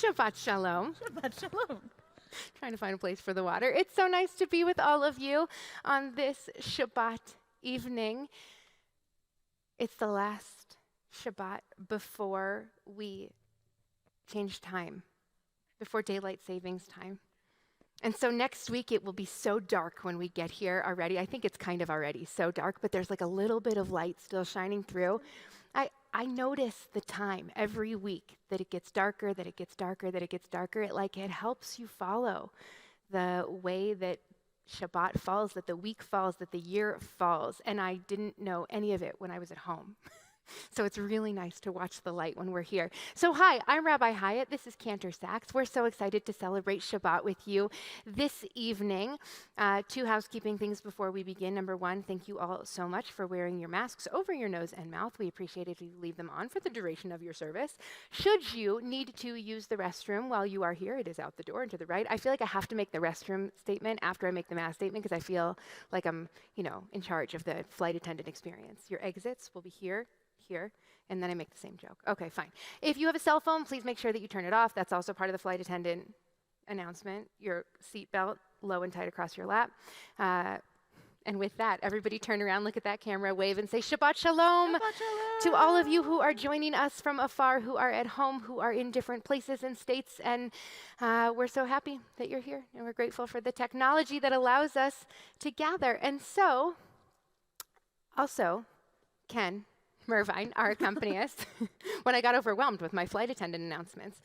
Shabbat Shalom. Shabbat Shalom. Trying to find a place for the water. It's so nice to be with all of you on this Shabbat evening. It's the last Shabbat before we change time, before daylight savings time. And so next week it will be so dark when we get here already. I think it's kind of already so dark, but there's like a little bit of light still shining through. I notice the time every week that it gets darker, that it gets darker, that it gets darker. It helps you follow the way that Shabbat falls, that the week falls, that the year falls. And I didn't know any of it when I was at home. So it's really nice to watch the light when we're here. So hi, I'm Rabbi Hyatt. This is Cantor. We're so excited to celebrate Shabbat with you this evening. Two housekeeping things before we begin. Number one, thank you all so much for wearing your masks over your nose and mouth. We appreciate it if you leave them on for the duration of your service. Should you need to use the restroom while you are here, it is out the door and to the right. I feel like I have to make the restroom statement after I make the mask statement because I feel like I'm, in charge of the flight attendant experience. Your exits will be here, and then I make the same joke. Okay, fine. If you have a cell phone, please make sure that you turn it off. That's also part of the flight attendant announcement. Your seatbelt low and tight across your lap. And with that, everybody turn around, look at that camera, wave, and say Shabbat Shalom. Shabbat Shalom. To all of you who are joining us from afar, who are at home, who are in different places and states. And we're so happy that you're here, and we're grateful for the technology that allows us to gather. And so, also, Ken Mervine, our accompanist, when I got overwhelmed with my flight attendant announcements.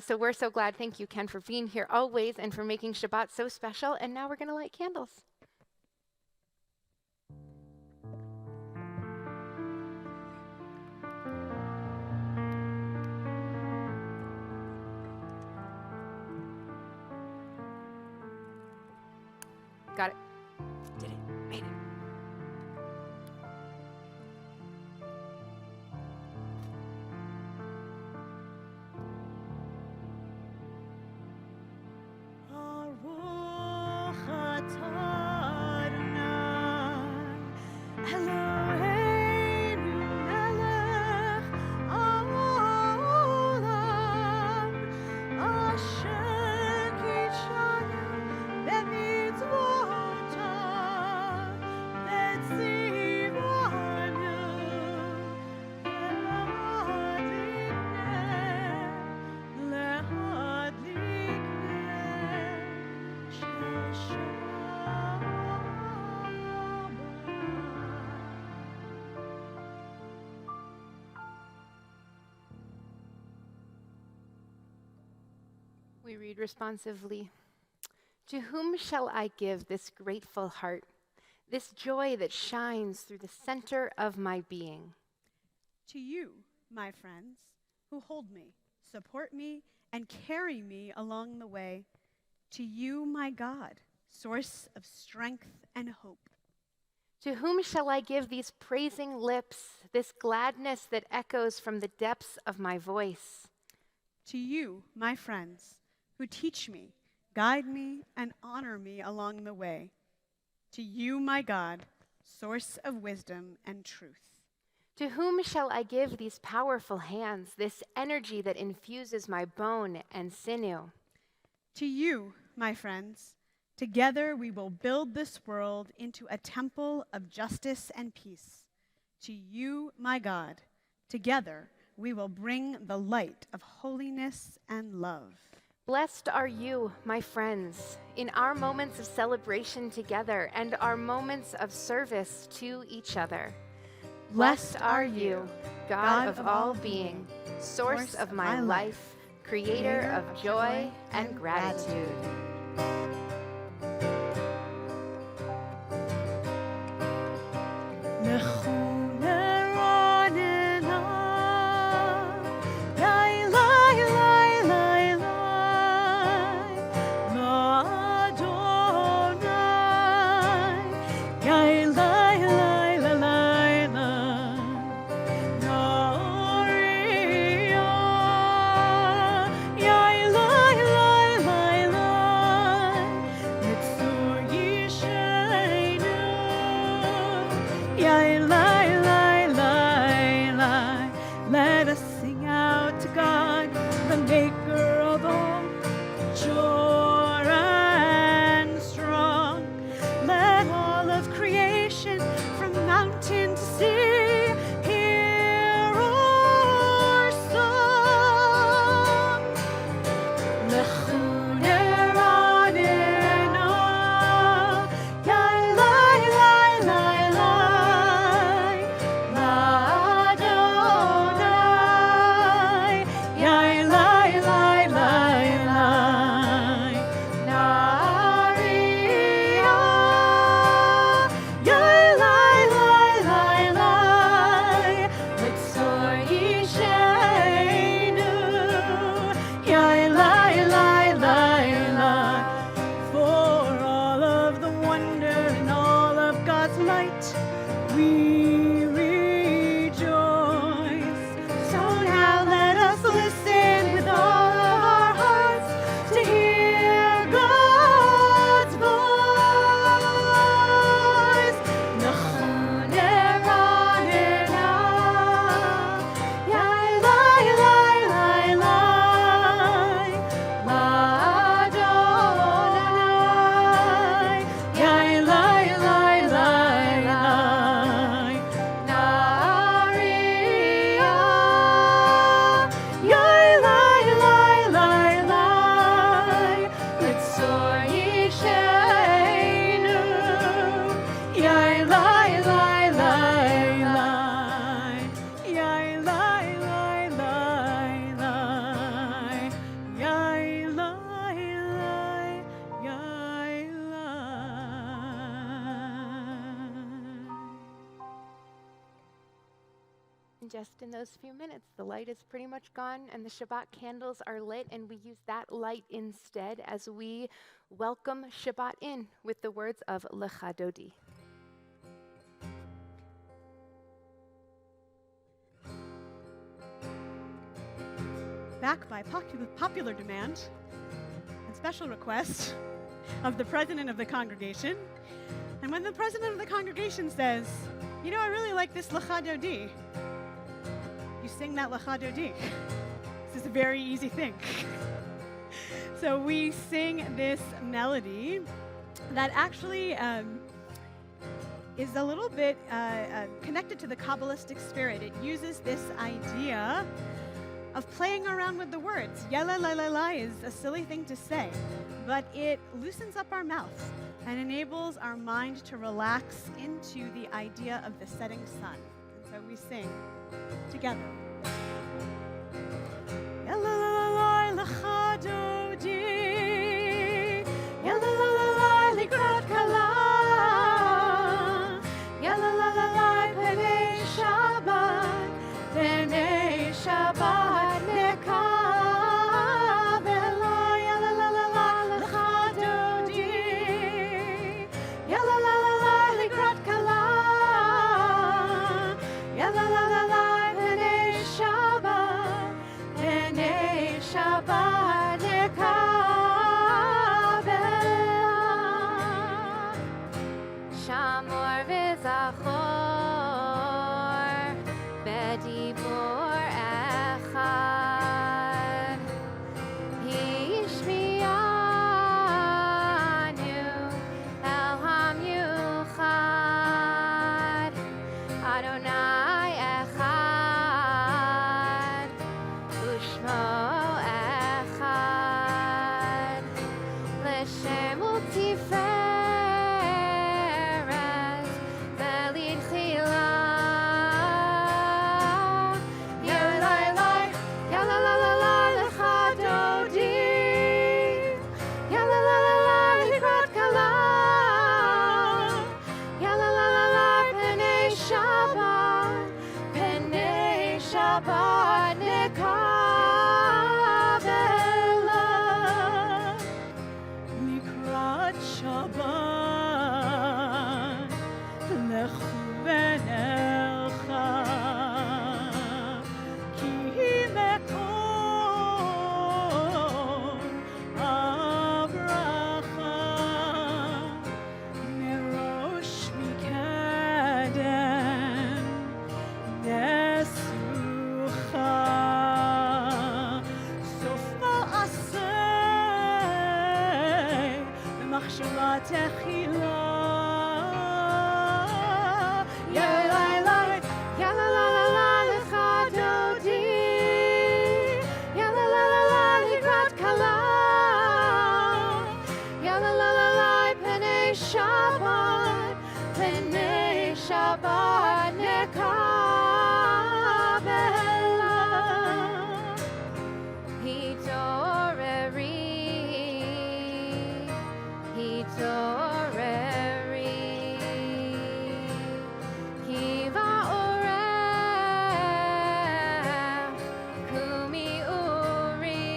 So we're so glad. Thank you, Ken, for being here always and for making Shabbat so special. And now we're going to light candles. Got it. Did it. Made it. We read responsively, "To whom shall I give this grateful heart, this joy that shines through the center of my being?" To you, my friends, who hold me, support me, and carry me along the way. To you, my God, source of strength and hope. To whom shall I give these praising lips, this gladness that echoes from the depths of my voice? To you, my friends, who teach me, guide me, and honor me along the way. To you, my God, source of wisdom and truth. To whom shall I give these powerful hands, this energy that infuses my bone and sinew? To you, my friends, together we will build this world into a temple of justice and peace. To you, my God, together we will bring the light of holiness and love. Blessed are you, my friends, in our moments of celebration together and our moments of service to each other. Blessed are you, God of all being, source of my life, creator of joy and gratitude. Let us sing out to God, the maker of light, we rejoice. So now let us listen with all of our hearts to hear God's voice. Nechoneranena, yai lai lai lai lai, Adonai, yai lai lai lai lai, Nariya, yai lai lai lai lai, Litzor Yisheinu, yai lai lai lai lai, yai lai lai lai lai, yai lai lai, yai lai. And just in those few minutes, the light is pretty much gone and the Shabbat candles are lit, and we use that light instead as we welcome Shabbat in with the words of Lecha Dodi. Back by popular demand and special request of the president of the congregation. And when the president of the congregation says, you know, I really like this Lecha Dodi, you sing that Lecha Dodi. This is a very easy thing. So we sing this melody that actually is a little bit connected to the Kabbalistic spirit. It uses this idea of playing around with the words. Yala la la la is a silly thing to say, but it loosens up our mouths and enables our mind to relax into the idea of the setting sun. And so we sing together. Yala la la la lecha dodi, yala la la la likrat kala, yala la la la penei Shabbat, penei Shabbat nekabela, yala la la la lecha dodi, yala la la la likrat kala, yala la la la penei Shabbat, penei Shabbat nekabela. Shamor v'zachor bedibur echad, Hishmiyanu el hamyuchad, Adonai echad, Ushmo echad, L'shem u'tiferes v'litchila. Yala la la, yala la la la lecha dodi, yala la la la likrat kala, yala la la la penei Shabbat, penei Shabbat nekabela. Likrat Shabbat, lechu v'nelcha, ki mekor abracha, merosh mikadem nesucha, sof ma'aseh v'machshava techila. Yala la la la lecha dodi, yala la la la likrat kala, yala la la la penei Shabbat, penei Shabbat nekabela. Hitoreri, hitoreri, kiva orech, kumi uri,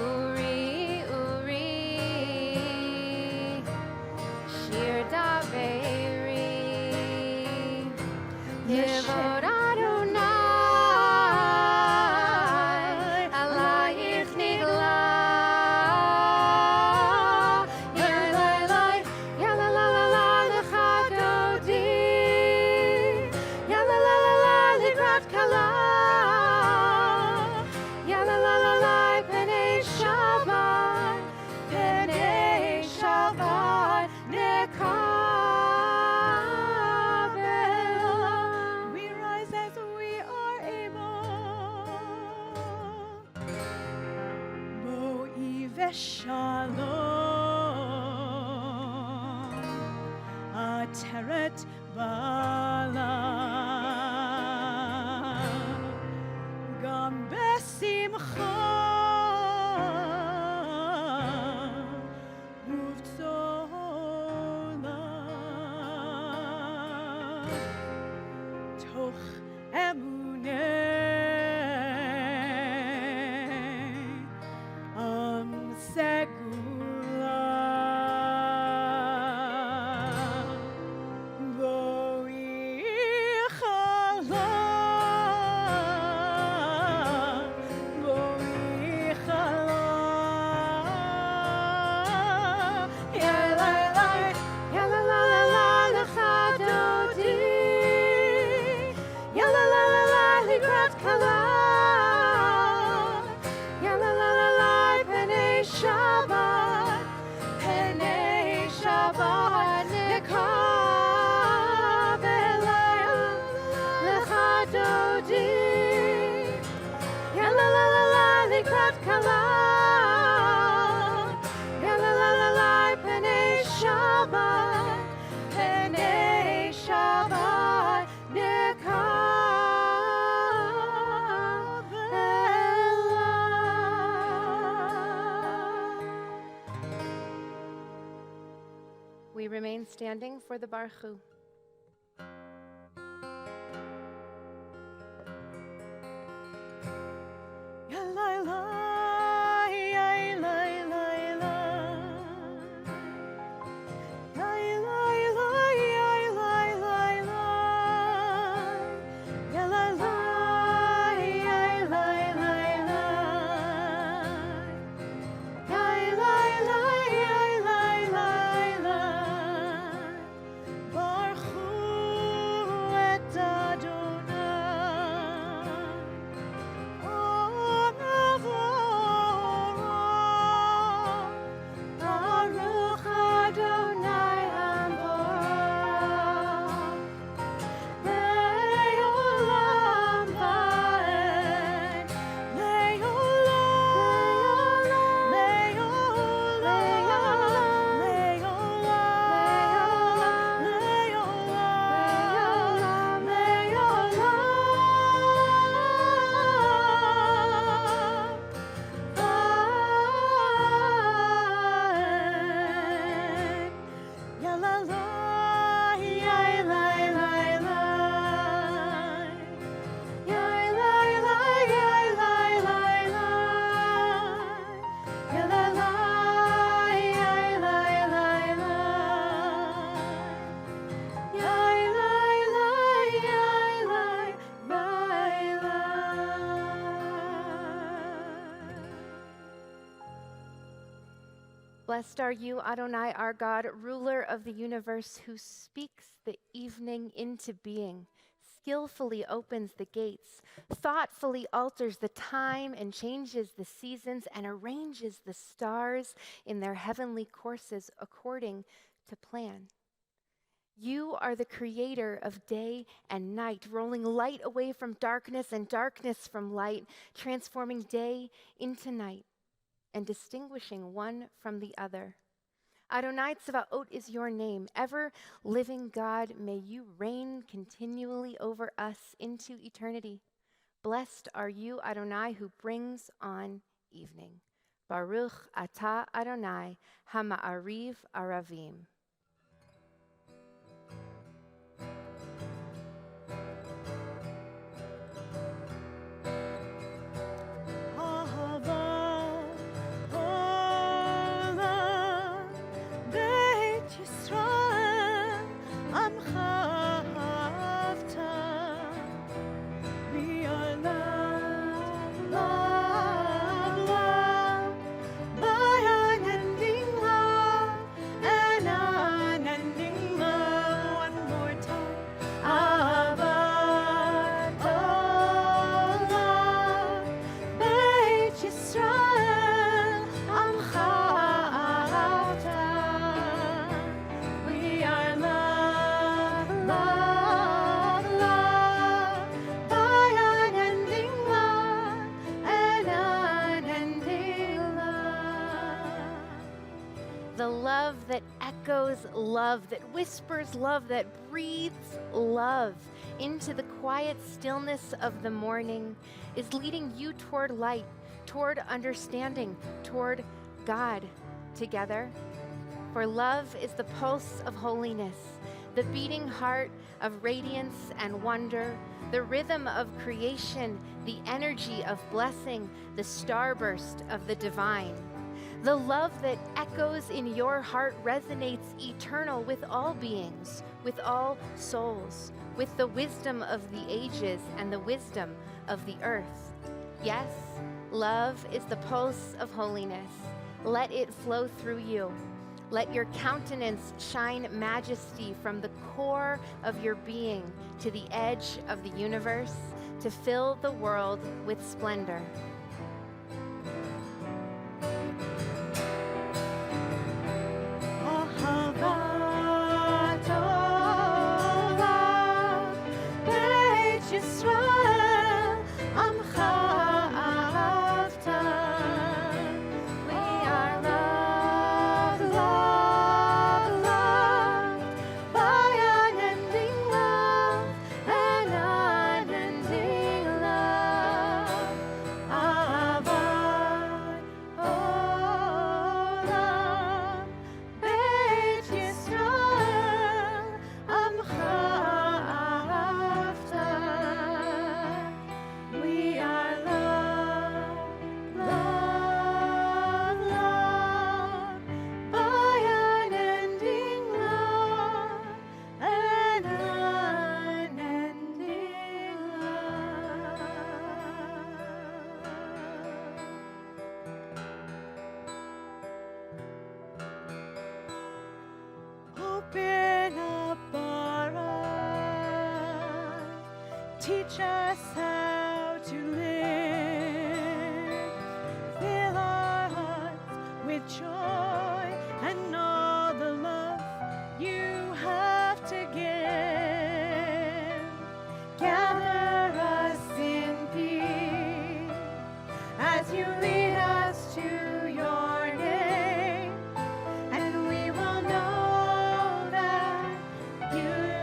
uri, uri, shir dav Kivod Adonai, alayich nigla. Yalalai, yalalala lecha dodi. Yalalala likrat kala. Yalalala penei Shabbat, penei Shabbat nekabel. We rise as we are able. Bo'i v'shalom, ateret bala, gam besimcha, uvtzola, toch emunei, am segula. Bo'i chala, bo'i chala. Yalalai, Yalalala lecha dodi. Yalalala likrat kala. Yalalala penei Shabbat, penei Shabbat nekabelai lecha dodi. Yalalala likrat kala. Yalalala penei Shabbat, penei Shabbat nekabelai. We remain standing for the Baruch. Blessed are you, Adonai, our God, ruler of the universe, who speaks the evening into being, skillfully opens the gates, thoughtfully alters the time and changes the seasons, and arranges the stars in their heavenly courses according to plan. You are the creator of day and night, rolling light away from darkness and darkness from light, transforming day into night and distinguishing one from the other. Adonai Tzvaot is your name. Ever living God, may you reign continually over us into eternity. Blessed are you, Adonai, who brings on evening. Baruch atah Adonai, hama'ariv aravim. Beit Yisrael, Amcha Avta. love, that whispers love, that breathes love into the quiet stillness of the morning, is leading you toward light, toward understanding, toward God together. For love is the pulse of holiness, the beating heart of radiance and wonder, the rhythm of creation, the energy of blessing, the starburst of the divine. The love that echoes in your heart resonates eternal with all beings, with all souls, with the wisdom of the ages and the wisdom of the earth. Yes, love is the pulse of holiness. Let it flow through you. Let your countenance shine majesty from the core of your being to the edge of the universe, to fill the world with splendor. Teach us how to live. Fill our hearts with joy and all the love you have to give. Gather us in peace as you lead us to your name, and we will know that you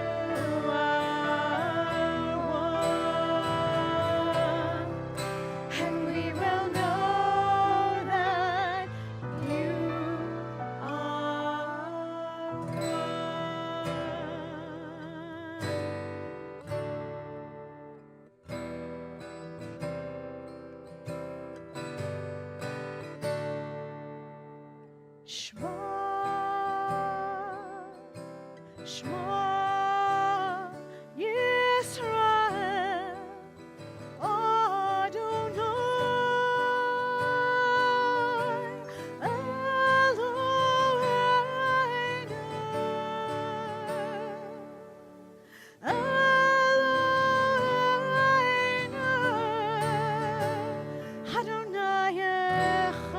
Shema, Shema, Yisrael, Adonai, Eloheinu, Eloheinu, Adonai Echad.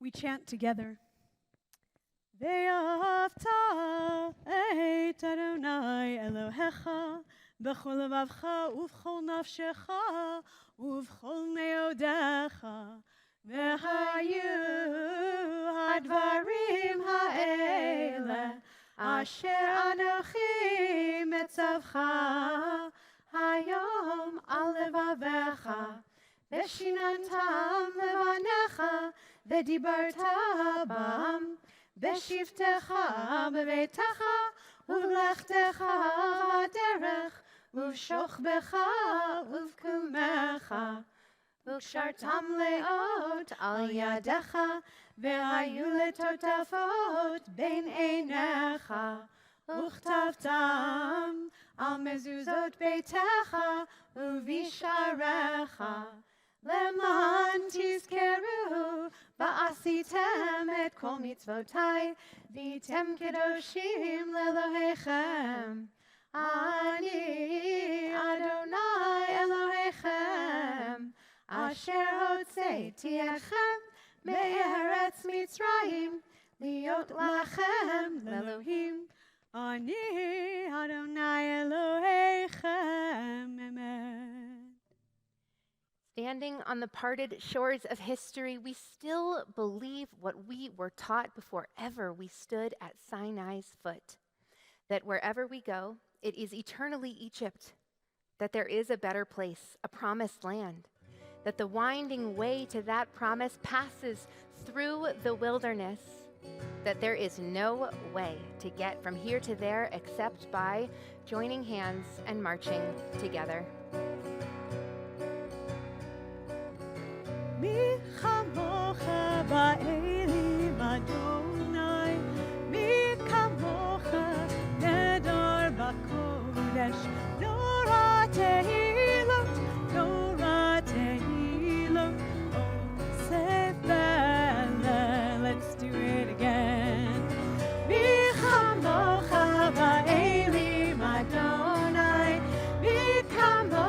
We chant together. Ve'ahavta et Adonai Elohecha b'chol levavcha u'v'chol nafshecha u'v'chol meodecha v'hayu hadvarim ha'ele asher anochi metzavcha hayom al levavecha v'shinantam levanecha v'dibarta bam בשבתך בביתך ובלכתך בדרך ובשוכבך ובקומך וקשרתם לאות על ידיך והיו לטוטפות בין עיניך וכתבתם על מזוזות ביתך ובשעריך למען תזכרו ועשיתם את כל מצוותיי והייתם קדושים לאלוהיכם. אני אדוני אלוהיכם אשר הוצאתי אתכם מארץ מצרים להיות לכם לאלוהים. אני אדוני אלוהיכם. Amen. Standing on the parted shores of history, we still believe what we were taught before ever we stood at Sinai's foot, that wherever we go, it is eternally Egypt, that there is a better place, a promised land, that the winding way to that promise passes through the wilderness, that there is no way to get from here to there except by joining hands and marching together. מי כמוך באלים אדוני, מי כמוך נדר בקודש, נורא תהילות, נורא תהילות, אוסף בלה, let's do it again. מי כמוך באלים אדוני, מי כמוך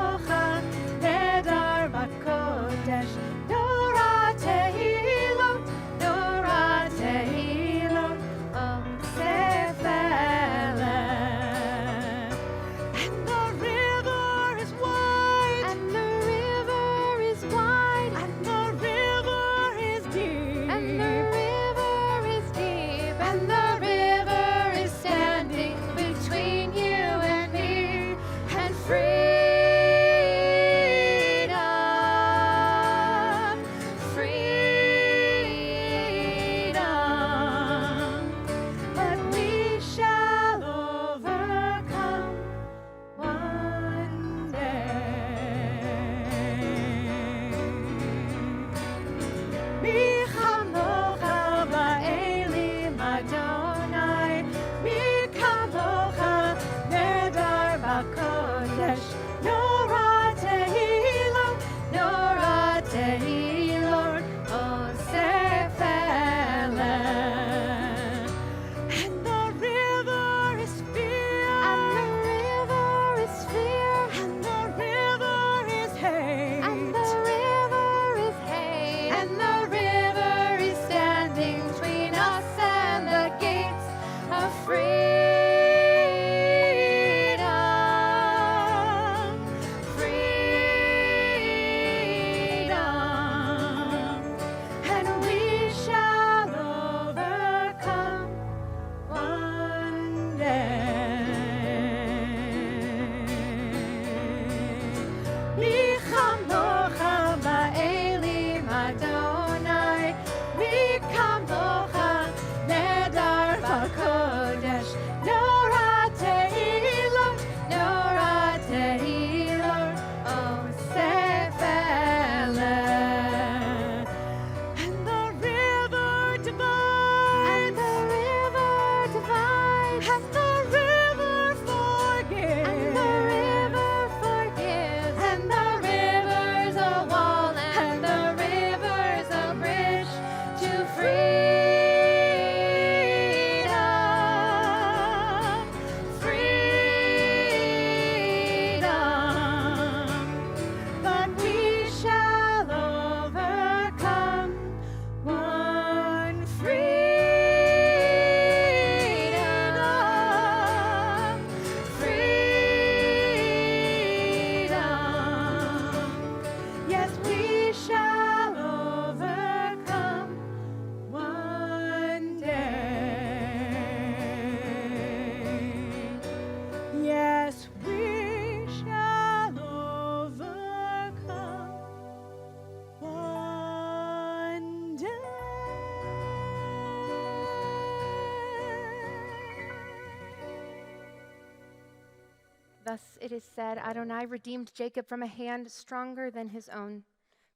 Thus it is said, Adonai redeemed Jacob from a hand stronger than his own.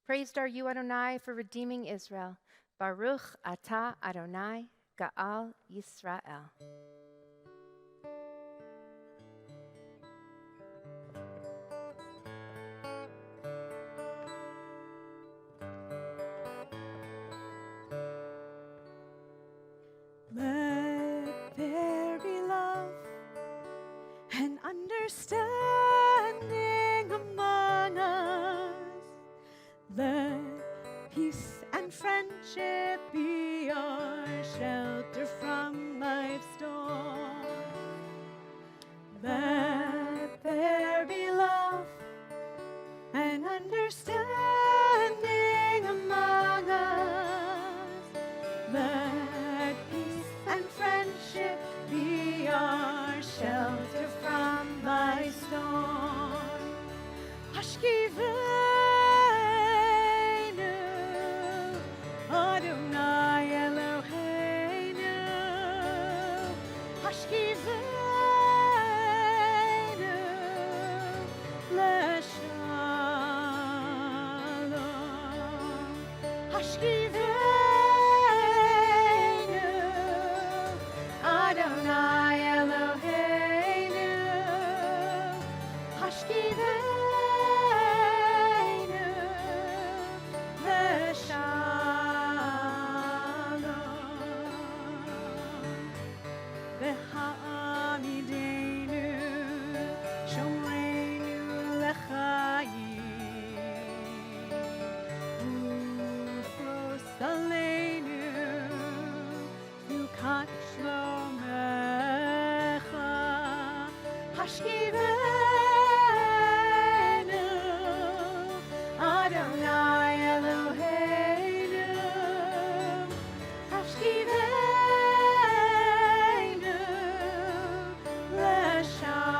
Praised are you, Adonai, for redeeming Israel. Baruch atah Adonai, Ga'al Yisrael. Let there be love and understanding among us. Let peace and friendship be our shelter from life's storm. Let there be love and understanding among us. Let peace and friendship be our shelter from thy storm. Hashkivenu Adonai Eloheinu. Hashkivenu leshalom. Hashkivenu Adonai Eloheinu. Hashkivenu leshalom. V'ha'amidenu shomreinu l'chaim. Ufros aleinu yukat shlomecha. Hashkivenu Adonai Eloheinu. Hashkivenu leshalom.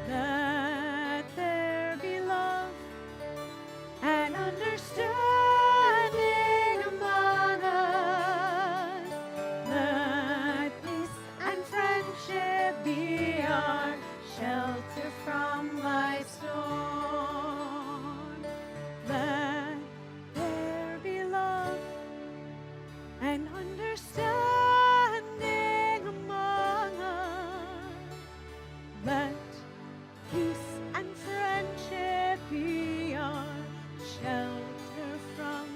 Let there be love and understanding among us. Let peace and friendship be our shelter from life's storm. Let there be love and understanding among us. Let peace and friendship be our shelter from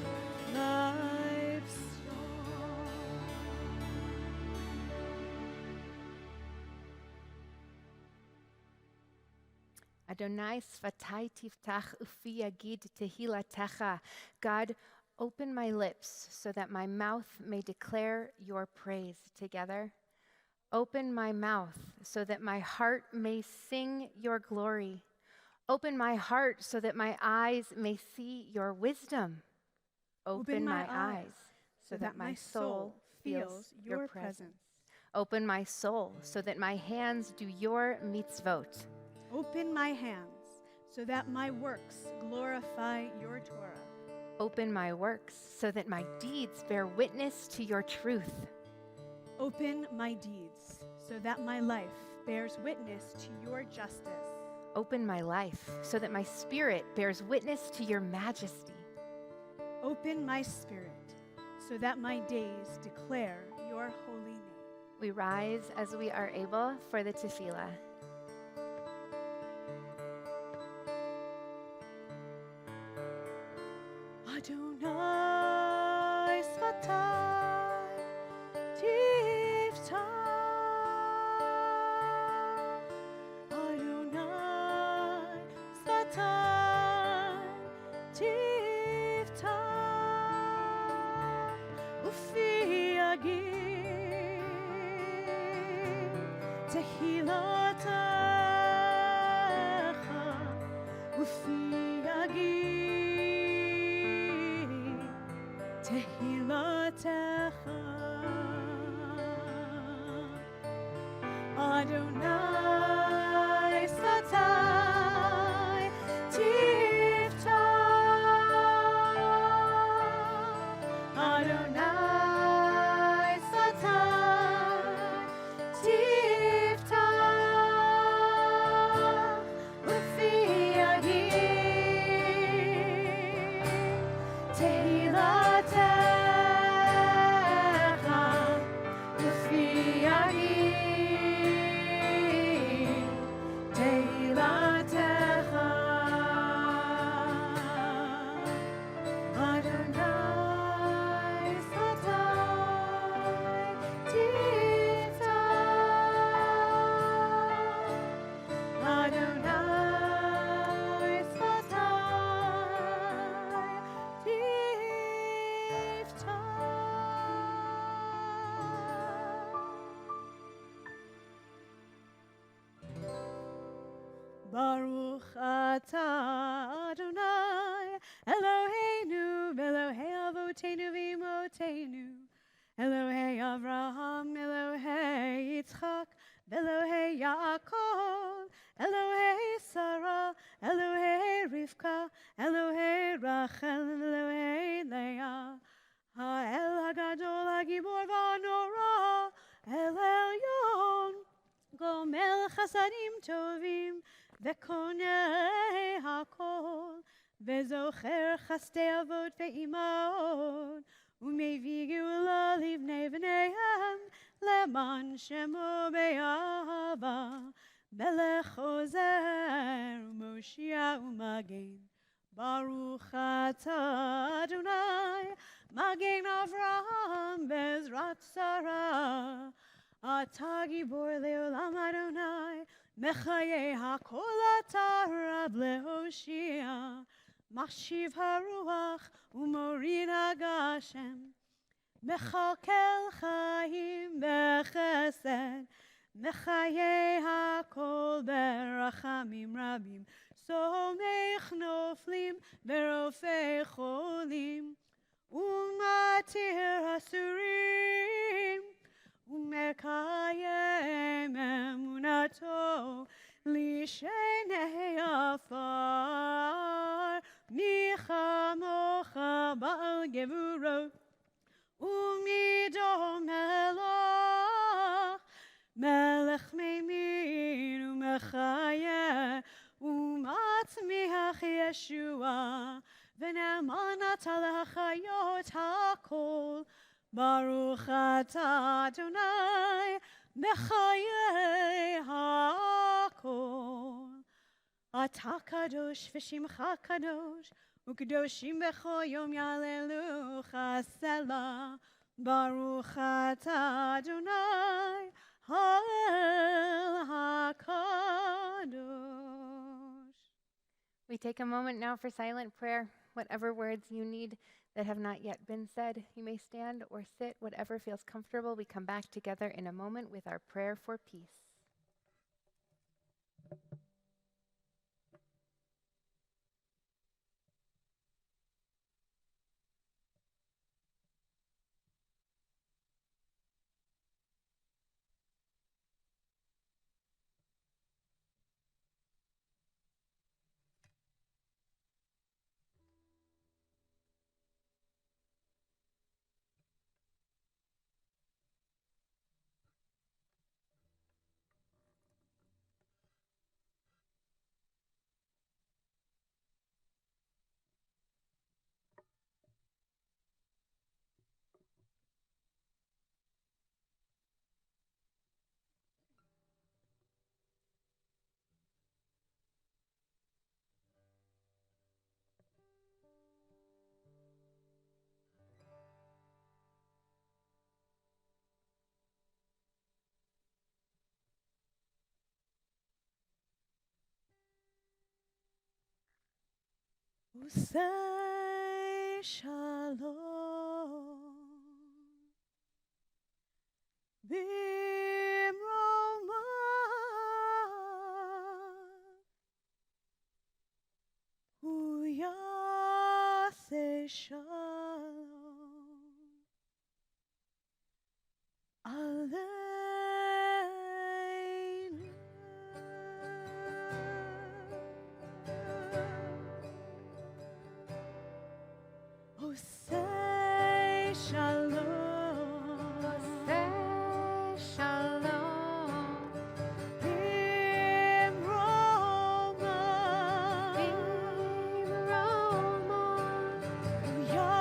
life's storm. Adonai sfatai tiftach ufi yagid tehilatecha. God, open my lips so that my mouth may declare your praise. Together. Open my mouth so that my heart may sing your glory. Open my heart so that my eyes may see your wisdom. Open my eyes so that my soul feels your presence. Open my soul so that my hands do your mitzvot. Open my hands so that my works glorify your Torah. Open my works so that my deeds bear witness to your truth. Open my deeds so that my life bears witness to your justice. Open my life so that my spirit bears witness to your majesty. Open my spirit so that my days declare your holy name. We rise as we are able for the tefillah. Adonai sfatai tiftach. Adonai sfatai tiftach. Ufi yagid tehilatecha. Ufi yagid tehilatecha. Adonai sfatai tiftach. Adonai sfatai Baruch atah Adonai Eloheinu Elohei Avotenu v'Imotenu Elohei Avraham Elohei Yitzchak Elohei Yaakov Elohei Sarah Elohei Rivka Elohei Rachel Elohei Leah Ha'el HaGadol HaGibor VaNorah El Elyon Gomel Chasadim Tovim Vekonei HaKol Vezocher Chastei Avot Ve'imot Umevi Geula Livnei V'neihem Leman Shemo Be'ahava Melech Ozer U'Moshia U'Magen Baruch atah Adonai Magen Avraham Bezrat Sarah Atah Gibor Leolam Adonai Mechaye HaKol Atah Rab Lehoshia Mashiv HaRuach Umorid HaGashem Mechalkel Chaim Bechesed Mechaye HaKol Berachamim Rabim Somech Noflim Berofei Cholim Umatir Hasurim Umekayem Emunato Lishenei Afar Micha Mocha Baal Gevurot Umido Melach Melech Meimin Umechayeh Umatzmiach Yeshua V'ne'amanat L'chayot HaKol Baruch atah Adonai Mechayeh HaKol Atah Kadosh V'Shimcha Kadosh U'Kadoshim B'chol Yom Yalelucha Selah Baruch atah Adonai Ha'el HaKadosh. We take a moment now for silent prayer. Whatever words you need that have not yet been said, you may stand or sit, whatever feels comfortable. We come back together in a moment with our prayer for peace. Usay shalom bimroma uyase shalom aleinu. Oh, say shalom. Oh, say shalom. Bimroma. Bimroma. Uyase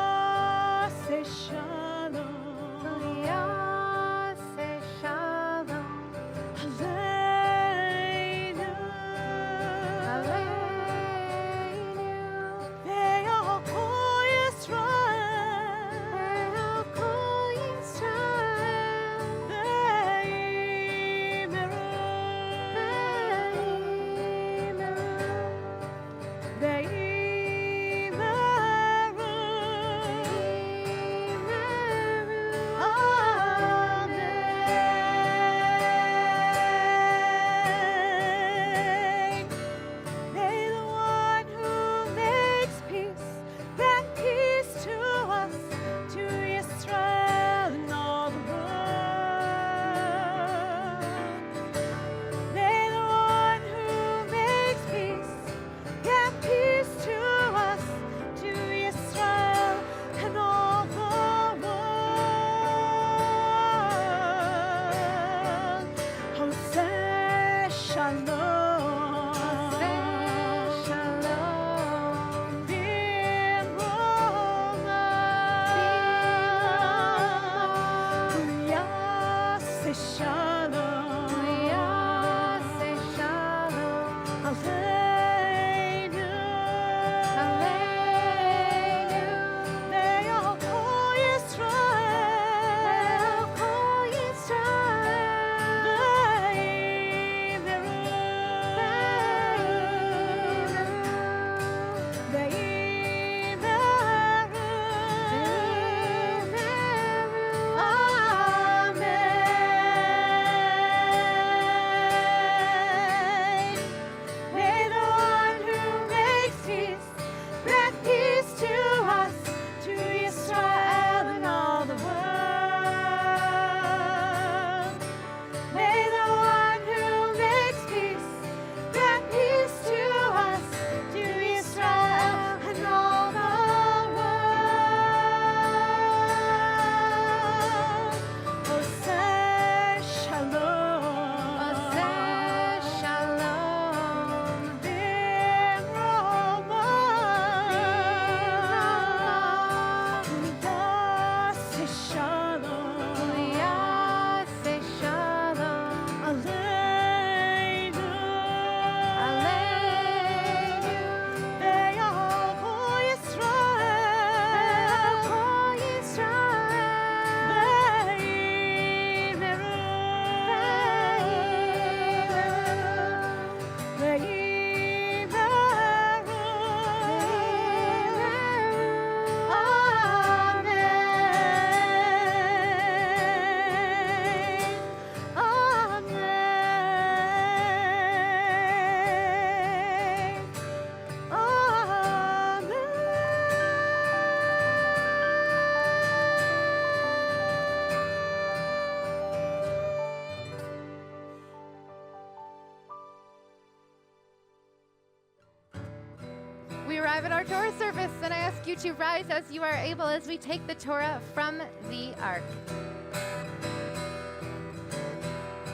arrive at our Torah service, and I ask you to rise as you are able as we take the Torah from the ark.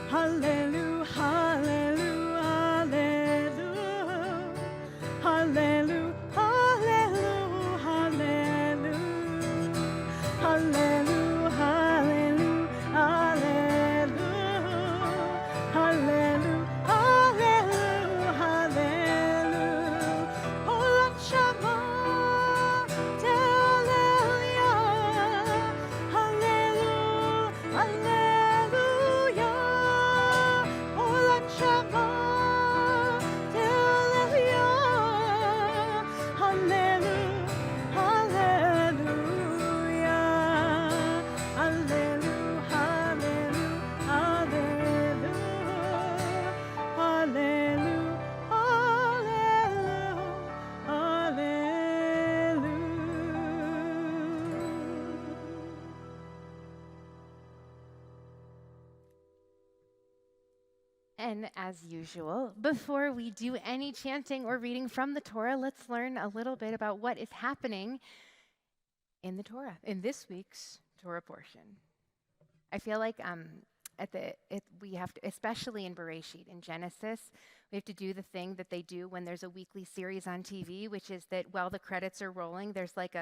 Hallelujah, hallelujah, hallelujah, hallelujah, hallelujah, hallelujah, hallelujah, hallelujah, hallelujah, hallelujah, hallelujah, hallelujah. Olam Shama, Hallelujah, hallelujah, hallelujah. Olam Shama, Hallelujah, hallelujah, hallelujah, hallelujah, hallelujah, hallelujah, And as usual, before we do any chanting or reading from the Torah, let's learn a little bit about what is happening in the Torah, in this week's Torah portion. I feel like we have to, especially in Bereshit, in Genesis, we have to do the thing that they do when there's a weekly series on TV, which is that while the credits are rolling, there's like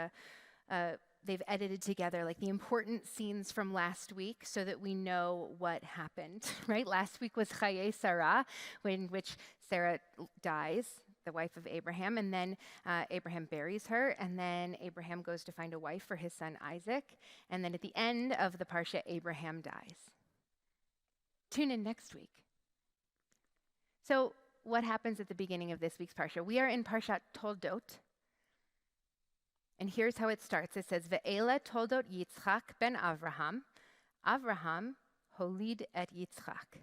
they've edited together like the important scenes from last week so that we know what happened, right? Last week was Chaye Sarah, in which Sarah dies, the wife of Abraham, and then Abraham buries her, and then Abraham goes to find a wife for his son Isaac, and then at the end of the Parsha, Abraham dies. Tune in next week. So what happens at the beginning of this week's Parsha? We are in Parashat Toldot, and here's how it starts. It says, Ve'ela Toldot Yitzchak ben Avraham. Avraham holid et Yitzchak.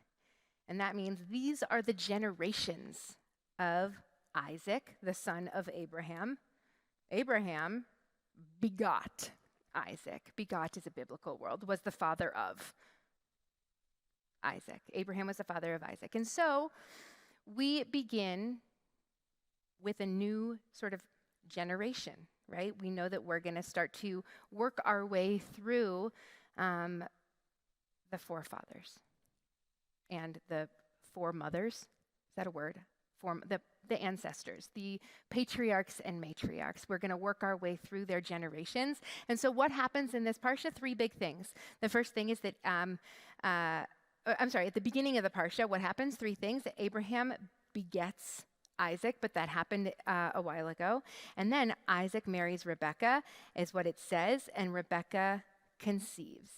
And that means these are the generations of Isaac, the son of Abraham. Abraham begot Isaac. Begot is a biblical word, was the father of Isaac. Abraham was the father of Isaac. And so we begin with a new sort of generation, right? We know that we're going to start to work our way through the forefathers and the foremothers. Is that a word? The ancestors, the patriarchs and matriarchs. We're going to work our way through their generations. And so what happens in this Parsha? Three big things. The first thing is that, at the beginning of the Parsha, what happens? Three things. Abraham begets Isaac, but that happened a while ago. And then Isaac marries Rebekah, is what it says, and Rebekah conceives.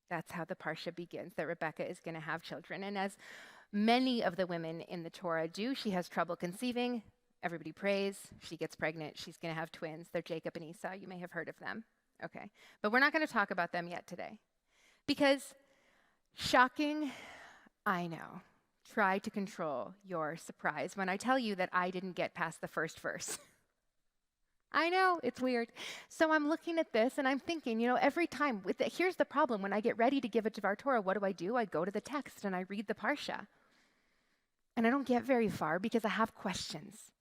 That's how the Parsha begins, that Rebekah is going to have children. And as many of the women in the Torah do, she has trouble conceiving. Everybody prays. She gets pregnant. She's going to have twins. They're Jacob and Esau. You may have heard of them. Okay. But we're not going to talk about them yet today. Because, shocking, I know. Try to control your surprise when I tell you that I didn't get past the first verse. I know, it's weird. So I'm looking at this and I'm thinking, every time, here's the problem. When I get ready to give a Devar Torah, what do? I go to the text and I read the Parsha. And I don't get very far because I have questions.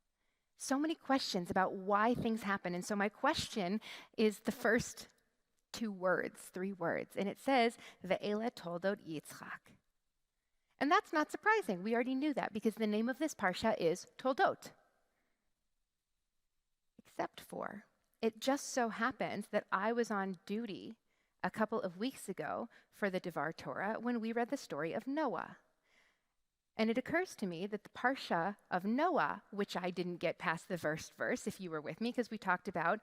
So many questions about why things happen. And so my question is the first three words. And it says, Ve'ela Toldot Yitzchak. And that's not surprising. We already knew that because the name of this Parsha is Toldot. Except for, it just so happens that I was on duty a couple of weeks ago for the Devar Torah when we read the story of Noah. And it occurs to me that the Parsha of Noah, which I didn't get past the first verse, if you were with me, because we talked about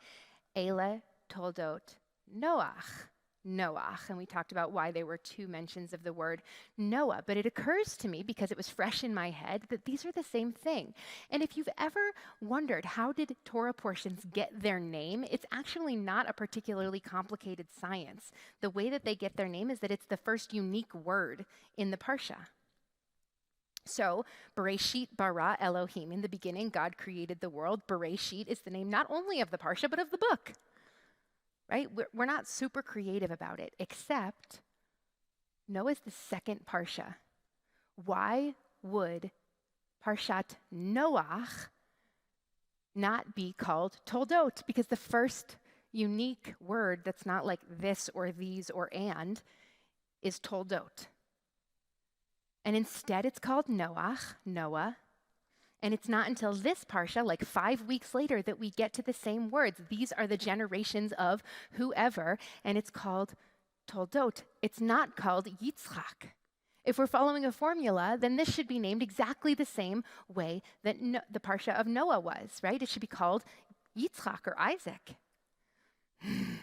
Ele Toldot Noach, and we talked about why there were two mentions of the word Noah. But it occurs to me, because it was fresh in my head, that these are the same thing. And if you've ever wondered how did Torah portions get their name, it's actually not a particularly complicated science. The way that they get their name is that it's the first unique word in the Parsha. So, Bereshit bara Elohim. In the beginning, God created the world. Bereshit is the name not only of the Parsha, but of the book. Right? We're not super creative about it, except Noah's the second Parsha. Why would Parshat Noach not be called Toldot, because the first unique word that's not like this or these or and is Toldot. And instead it's called Noah. And it's not until this parsha, like 5 weeks later, that we get to the same words. These are the generations of whoever, and it's called Toldot. It's not called Yitzchak. If we're following a formula, then this should be named exactly the same way that the parsha of Noah was, right? It should be called Yitzchak or Isaac. I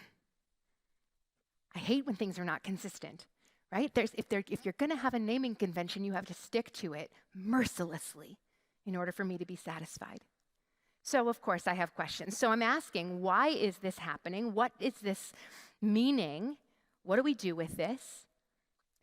hate when things are not consistent, right? If you're going to have a naming convention, you have to stick to it mercilessly in order for me to be satisfied. So, of course, I have questions. So I'm asking, why is this happening? What is this meaning? What do we do with this?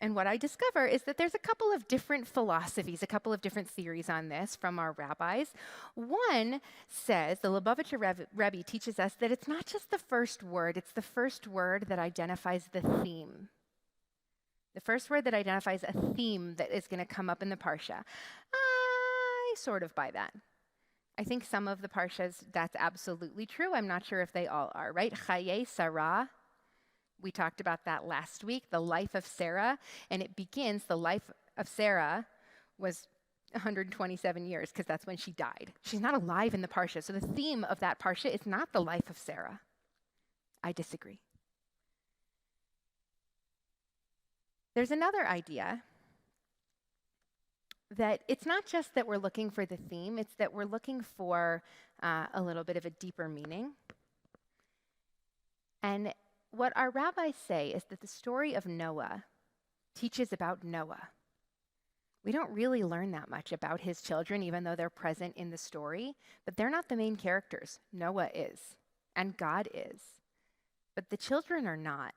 And what I discover is that there's a couple of different philosophies, a couple of different theories on this from our rabbis. One says, the Lubavitcher Rebbe teaches us that it's not just the first word, it's the first word that identifies the theme. The first word that identifies a theme that is going to come up in the parsha. I sort of buy that. I think some of the parshas, that's absolutely true. I'm not sure if they all are, right? Chaye Sarah. We talked about that last week, the life of Sarah, and it begins, the life of Sarah was 127 years, because that's when she died. She's not alive in the parsha, so the theme of that parsha is not the life of Sarah. I disagree. There's another idea that it's not just that we're looking for the theme, it's that we're looking for a little bit of a deeper meaning. And what our rabbis say is that the story of Noah teaches about Noah. We don't really learn that much about his children, even though they're present in the story, but they're not the main characters. Noah is, and God is, but the children are not.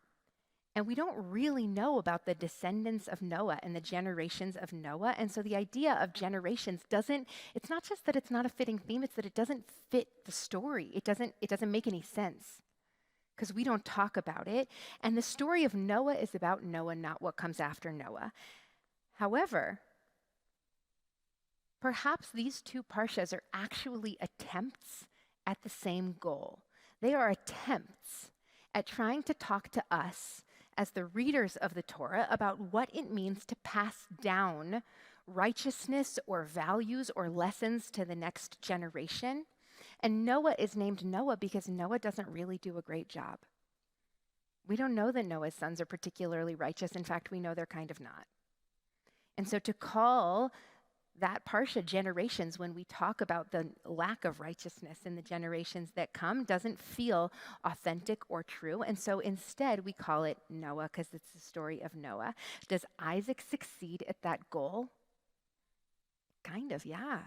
And we don't really know about the descendants of Noah and the generations of Noah. And so the idea of generations it's not just that it's not a fitting theme, it's that it doesn't fit the story. It doesn't make any sense because we don't talk about it. And the story of Noah is about Noah, not what comes after Noah. However, perhaps these two parshas are actually attempts at the same goal. They are attempts at trying to talk to us as the readers of the Torah about what it means to pass down righteousness or values or lessons to the next generation. And Noah is named Noah because Noah doesn't really do a great job. We don't know that Noah's sons are particularly righteous. In fact, we know they're kind of not. And so to call that parsha generations when we talk about the lack of righteousness in the generations that come doesn't feel authentic or true. And so instead we call it Noah because it's the story of Noah. Does Isaac succeed at that goal? Kind of, yeah.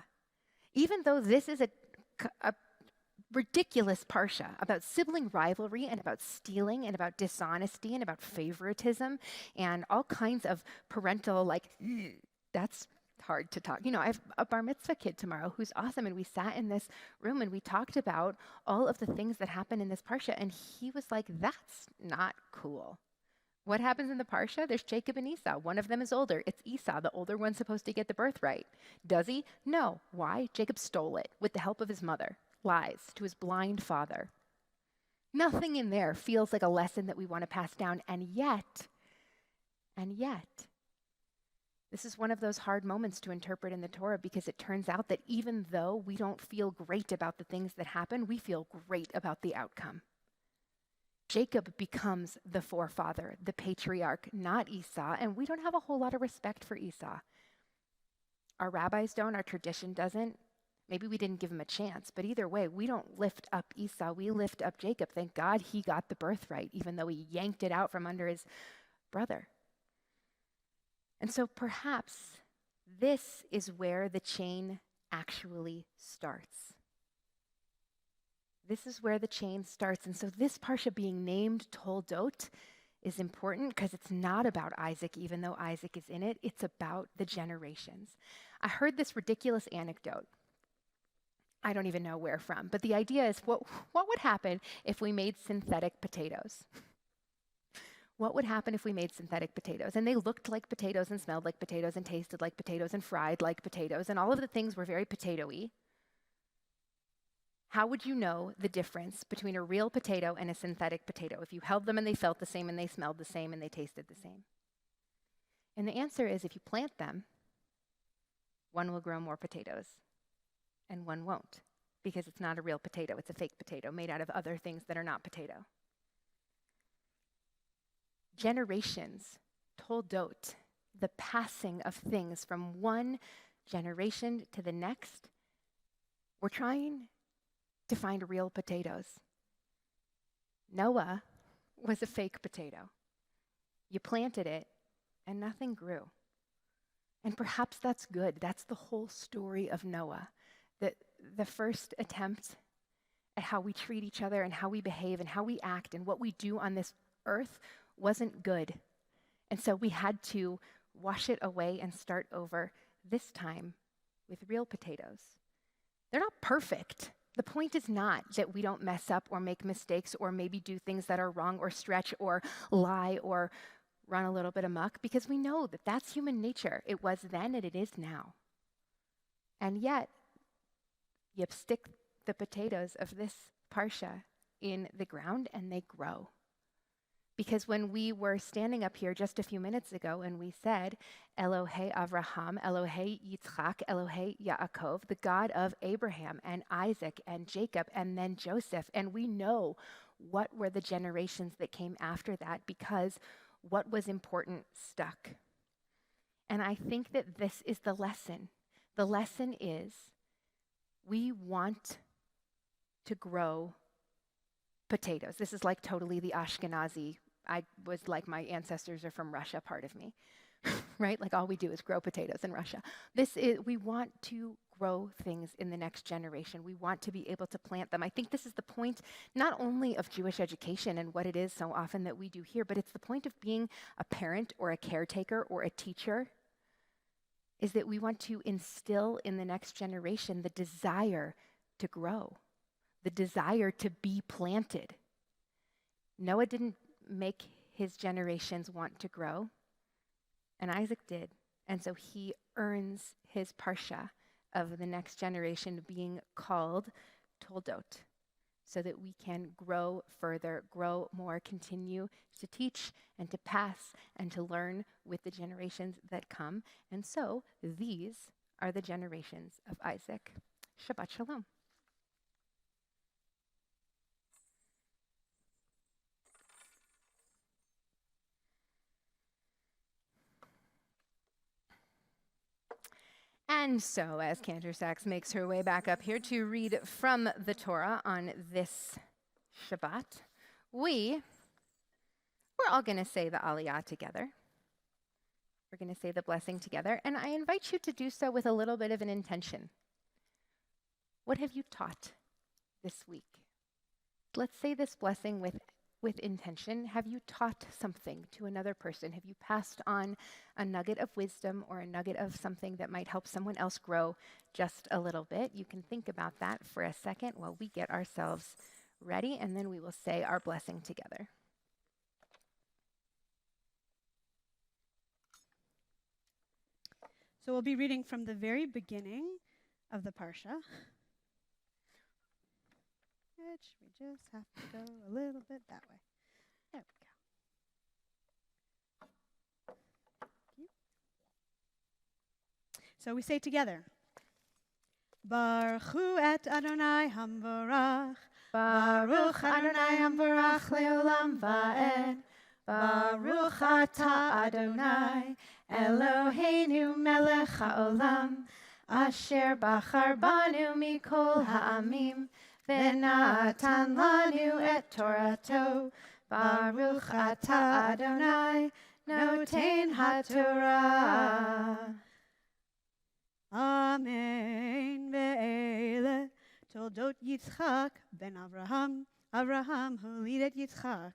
Even though this is a ridiculous parsha about sibling rivalry and about stealing and about dishonesty and about favoritism and all kinds of parental, that's hard to talk. I have a bar mitzvah kid tomorrow who's awesome, and we sat in this room and we talked about all of the things that happen in this parsha, and he was like, that's not cool. What happens in the parsha? There's Jacob and Esau. One of them is older. It's Esau. The older one's supposed to get the birthright. Does he? No. Why? Jacob stole it with the help of his mother. Lies to his blind father. Nothing in there feels like a lesson that we want to pass down, and yet, this is one of those hard moments to interpret in the Torah because it turns out that even though we don't feel great about the things that happen, we feel great about the outcome. Jacob becomes the forefather, the patriarch, not Esau, and we don't have a whole lot of respect for Esau. Our rabbis don't, our tradition doesn't. Maybe we didn't give him a chance, but either way, we don't lift up Esau, we lift up Jacob. Thank God he got the birthright, even though he yanked it out from under his brother. And so perhaps this is where the chain actually starts. This is where the chain starts. And so this parsha being named Toldot is important because it's not about Isaac, even though Isaac is in it. It's about the generations. I heard this ridiculous anecdote. I don't even know where from, but the idea is what would happen if we made synthetic potatoes? What would happen if we made synthetic potatoes? And they looked like potatoes and smelled like potatoes and tasted like potatoes and fried like potatoes, and all of the things were very potato-y. How would you know the difference between a real potato and a synthetic potato if you held them and they felt the same and they smelled the same and they tasted the same? And the answer is if you plant them, one will grow more potatoes and one won't, because it's not a real potato, it's a fake potato made out of other things that are not potato. Generations, Toldot, the passing of things from one generation to the next, we're trying to find real potatoes. Noah was a fake potato. You planted it and nothing grew. And perhaps that's good. That's the whole story of Noah. The first attempt at how we treat each other and how we behave and how we act and what we do on this earth wasn't good. And so we had to wash it away and start over, this time with real potatoes. They're not perfect. The point is not that we don't mess up or make mistakes or maybe do things that are wrong or stretch or lie or run a little bit amok, because we know that that's human nature. It was then and it is now. And yet, you stick the potatoes of this parsha in the ground and they grow. Because when we were standing up here just a few minutes ago and we said, Elohei Avraham, Elohei Yitzchak, Elohei Yaakov, the God of Abraham and Isaac and Jacob and then Joseph, and we know what were the generations that came after that because what was important stuck. And I think that this is the lesson. The lesson is we want to grow potatoes. This is like totally the Ashkenazi, I was like, my ancestors are from Russia part of me, right? Like all we do is grow potatoes in Russia. We want to grow things in the next generation. We want to be able to plant them. I think this is the point not only of Jewish education and what it is so often that we do here, but it's the point of being a parent or a caretaker or a teacher, is that we want to instill in the next generation the desire to grow, the desire to be planted. Noah didn't make his generations want to grow, and Isaac did. And so he earns his parsha of the next generation being called Toldot, so that we can grow further, grow more, continue to teach and to pass and to learn with the generations that come. And so these are the generations of Isaac. Shabbat Shalom. And so, as Cantor makes her way back up here to read from the Torah on this Shabbat, we're all going to say the Aliyah together. We're going to say the blessing together, and I invite you to do so with a little bit of an intention. What have you taught this week? Let's say this blessing with intention. Have you taught something to another person? Have you passed on a nugget of wisdom or a nugget of something that might help someone else grow just a little bit? You can think about that for a second while we get ourselves ready, and then we will say our blessing together. So we'll be reading from the very beginning of the parsha, which we just have to go a little bit that way. There we go. Thank you. So we say together, Baruch hu et Adonai hamvarach, Baruch Adonai hamvarach leolam va'ed. Baruch atah Adonai Eloheinu melech haolam, asher bachar banu mikol ha'amim, v'natan lanu et Torato. Baruch atah Adonai noten haTorah. Amen. Ve'ele Toldot Yitzchak ben Avraham, Avraham holid et Yitzchak.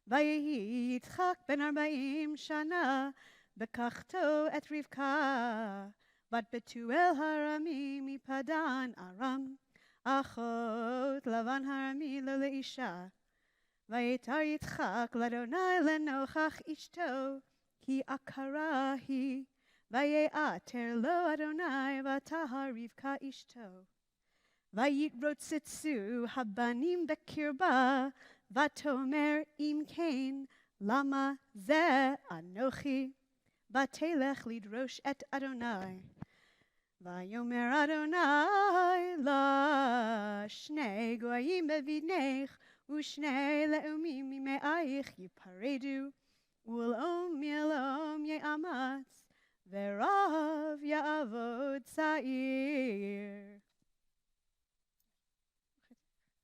Vayehi Yitzchak ben 40 shana, bekachto et Rivka, bat Betuel harami mipadan Aram, achot Lavan harami lo leisha. Vayetar Yitzchak ladonai lenochach ishto, ki akara hi, vayeater lo Adonai vatahar Rivka ishto. ויתרוצצו הבנים בקרבה, ותאמר אם כן, למה זה אנוכי? ותלך לדרוש את אדוני. ויאמר אדוני לה, שני גויים בבטנך, ושני לאומים ממאייך ייפרדו, ולאום מלאום יאמץ, ורב יעבוד צעיר.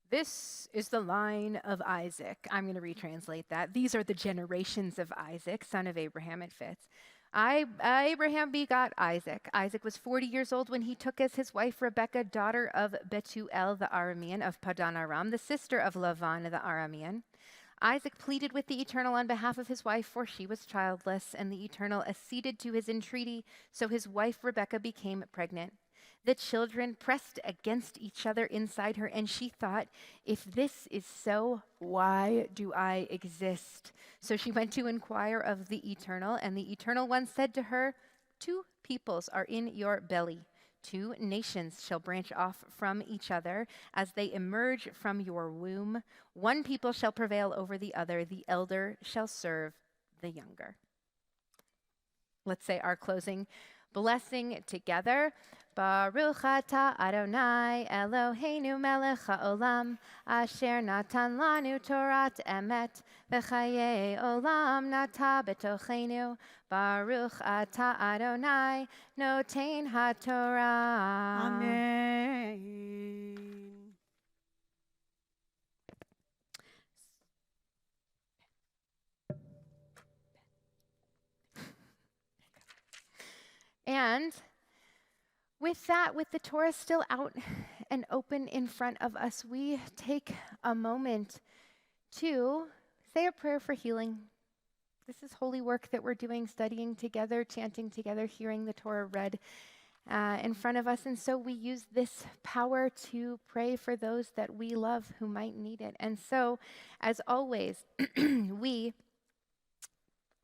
This is the line of Isaac. I'm going to retranslate that. These are the generations of Isaac, son of Abraham. It fits. Abraham begot Isaac. Isaac was 40 years old when he took as his wife Rebekah, daughter of Bethuel the Aramean of Padan Aram, the sister of Lavan the Aramean. Isaac pleaded with the Eternal on behalf of his wife, for she was childless, and the Eternal acceded to his entreaty, so his wife Rebekah became pregnant. The children pressed against each other inside her, and she thought, if this is so, why do I exist? So she went to inquire of the Eternal, and the Eternal One said to her, 2 peoples are in your belly. 2 nations shall branch off from each other as they emerge from your womb. 1 people shall prevail over the other. The elder shall serve the younger. Let's say our closing blessing together. Baruch atah Adonai Eloheinu melech haolam, asher natan lanu torat emet, v'chayei olam nata betochenu. Baruch atah Adonai noten haTorah. Amen. And with that, with the Torah still out and open in front of us, we take a moment to say a prayer for healing. This is holy work that we're doing, studying together, chanting together, hearing the Torah read in front of us. And so we use this power to pray for those that we love who might need it. And so, as always, we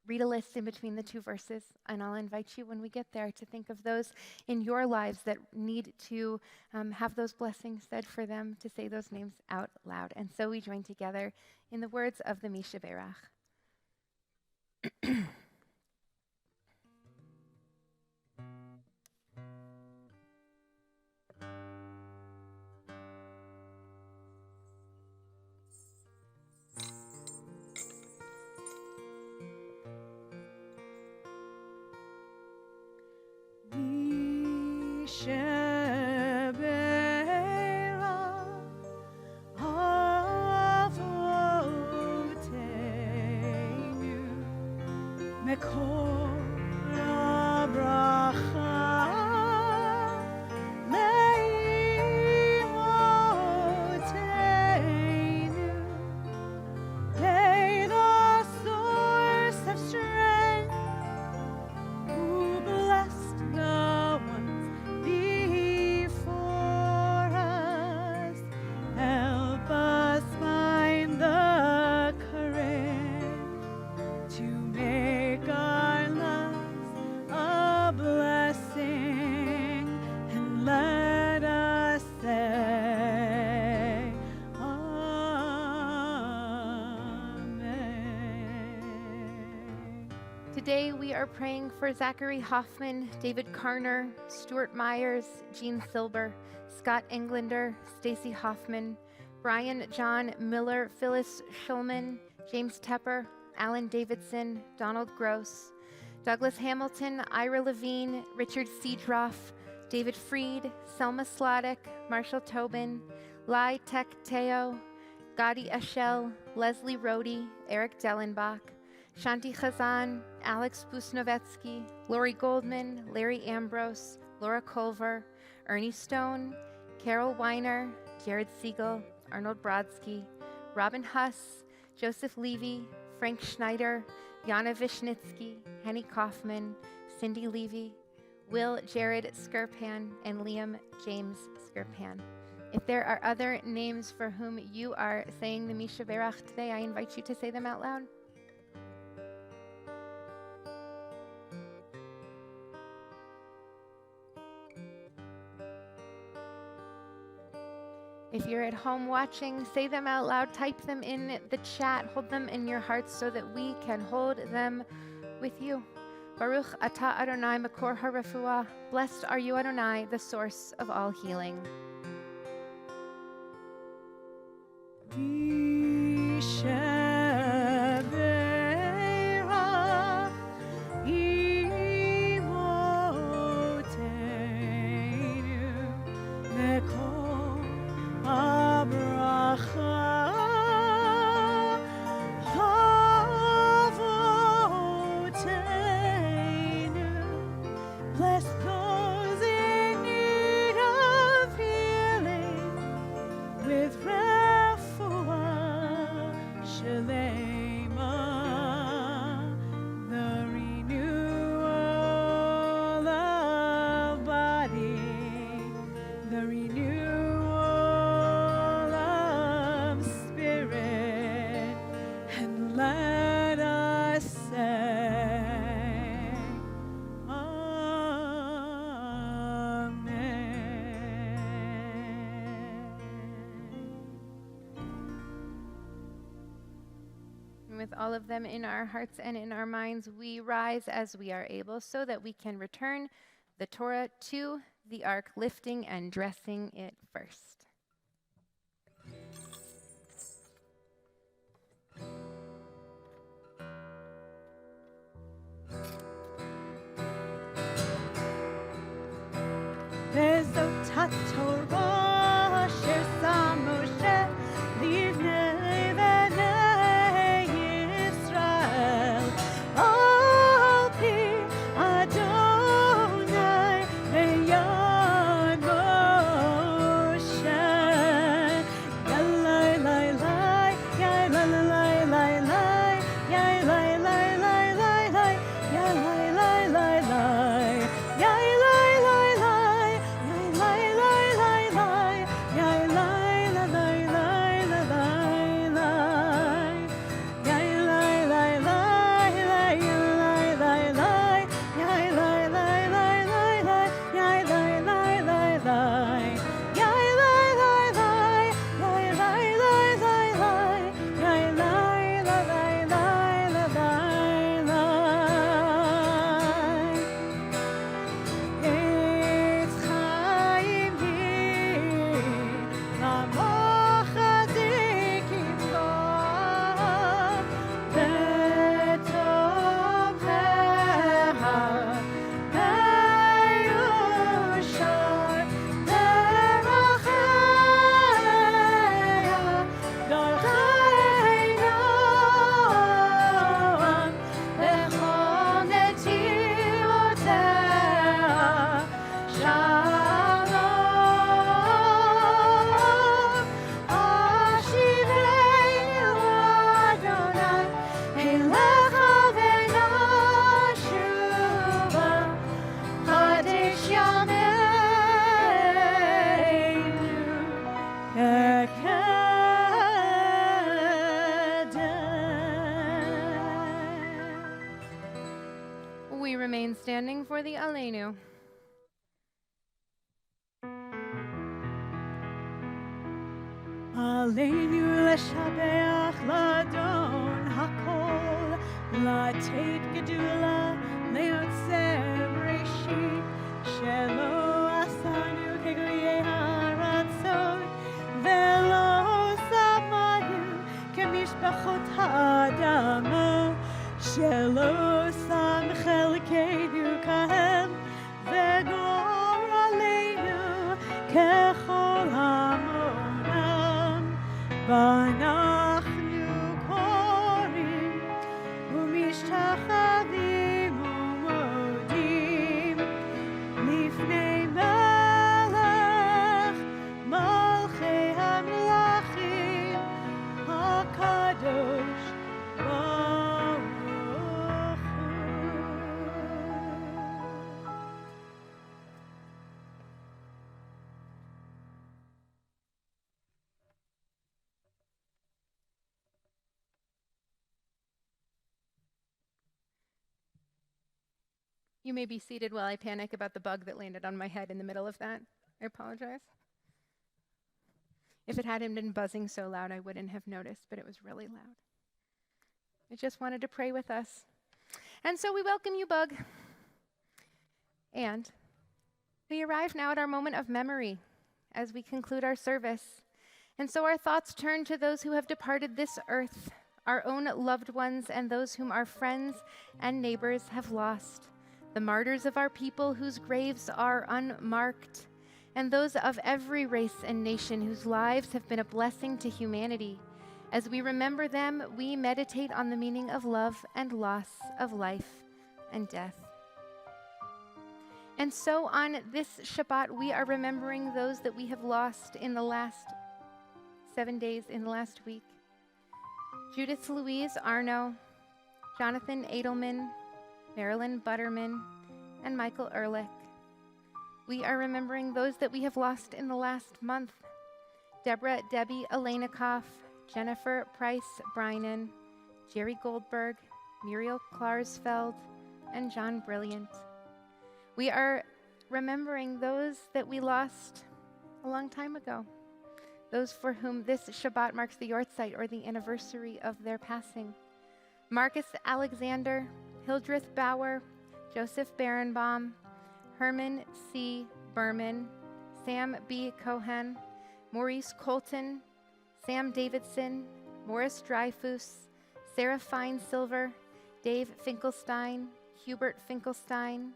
read a list in between the 2 verses, and I'll invite you when we get there to think of those in your lives that need to have those blessings said for them, to say those names out loud. And so we join together in the words of the Mishaberach. Today we are praying for Zachary Hoffman, David Karner, Stuart Myers, Jean Silber, Scott Englander, Stacy Hoffman, Brian John Miller, Phyllis Schulman, James Tepper, Alan Davidson, Donald Gross, Douglas Hamilton, Ira Levine, Richard Seedroff, David Freed, Selma Slodek, Marshall Tobin, Lai Tek Teo, Gadi Eschel, Leslie Rohde, Eric Dellenbach, Shanti Khazan, Alex Busnovetsky, Lori Goldman, Larry Ambrose, Laura Culver, Ernie Stone, Carol Weiner, Jared Siegel, Arnold Brodsky, Robin Huss, Joseph Levy, Frank Schneider, Yana Vishnitsky, Henny Kaufman, Cindy Levy, Will Jared Skirpan, and Liam James Skirpan. If there are other names for whom you are saying the Mishaberach today, I invite you to say them out loud. If you're at home watching, say them out loud, type them in the chat, hold them in your hearts so that we can hold them with you. Baruch atah Adonai makor harefuah. Blessed are you, Adonai, the source of all healing. Bless those in need of healing with refuah shalema, the renewal of body, the renewal of spirit, and let us say, With all of them in our hearts and in our minds, we rise as we are able so that we can return the Torah to the ark, lifting and dressing it first. Vezot Torah asher sam Moshe livnei bnei Yisrael al pi Adonai beyad Moshe. Yalai lai lai, yalai lai lai lai, yalai lai lai lai lai, yalai lai lai lai, yalai lai lai. We remain standing for the Aleinu. Aleinu leshabeach ladon hakol, latet gedula leotzem reshit, shelo asanu kegoyei haratzon, velo samayu kemishpachot ha'adama, shelo sam chelkeinu kahem, vegor aleinu kechol hamonam, ואנחנו קוראים ומשתחווים ומודים לפני מלך מלכי המלכים הקדוש ברוך הוא. You may be seated while I panic about the bug that landed on my head in the middle of that. I apologize. If it hadn't been buzzing so loud, I wouldn't have noticed, but it was really loud. It just wanted to pray with us. And so we welcome you, Bug. And we arrive now at our moment of memory as we conclude our service. And so our thoughts turn to those who have departed this earth, our own loved ones, and those whom our friends and neighbors have lost, the martyrs of our people whose graves are unmarked, and those of every race and nation whose lives have been a blessing to humanity. As we remember them, we meditate on the meaning of love and loss, of life and death. And so on this Shabbat, we are remembering those that we have lost in the last 7 days, in the last week. Judith Louise Arno, Jonathan Edelman, Marilyn Butterman, and Michael Ehrlich. We are remembering those that we have lost in the last month. Deborah Debbie Alenikoff, Jennifer Price Brynan, Jerry Goldberg, Muriel Klarsfeld, and John Brilliant. We are remembering those that we lost a long time ago, those for whom this Shabbat marks the Yortzeit, or the anniversary of their passing. Marcus Alexander, Hildreth Bauer, Joseph Berenbaum, Herman C. Berman, Sam B. Cohen, Maurice Colton, Sam Davidson, Morris Dreyfus, Sarah Fine Silver, Dave Finkelstein, Hubert Finkelstein,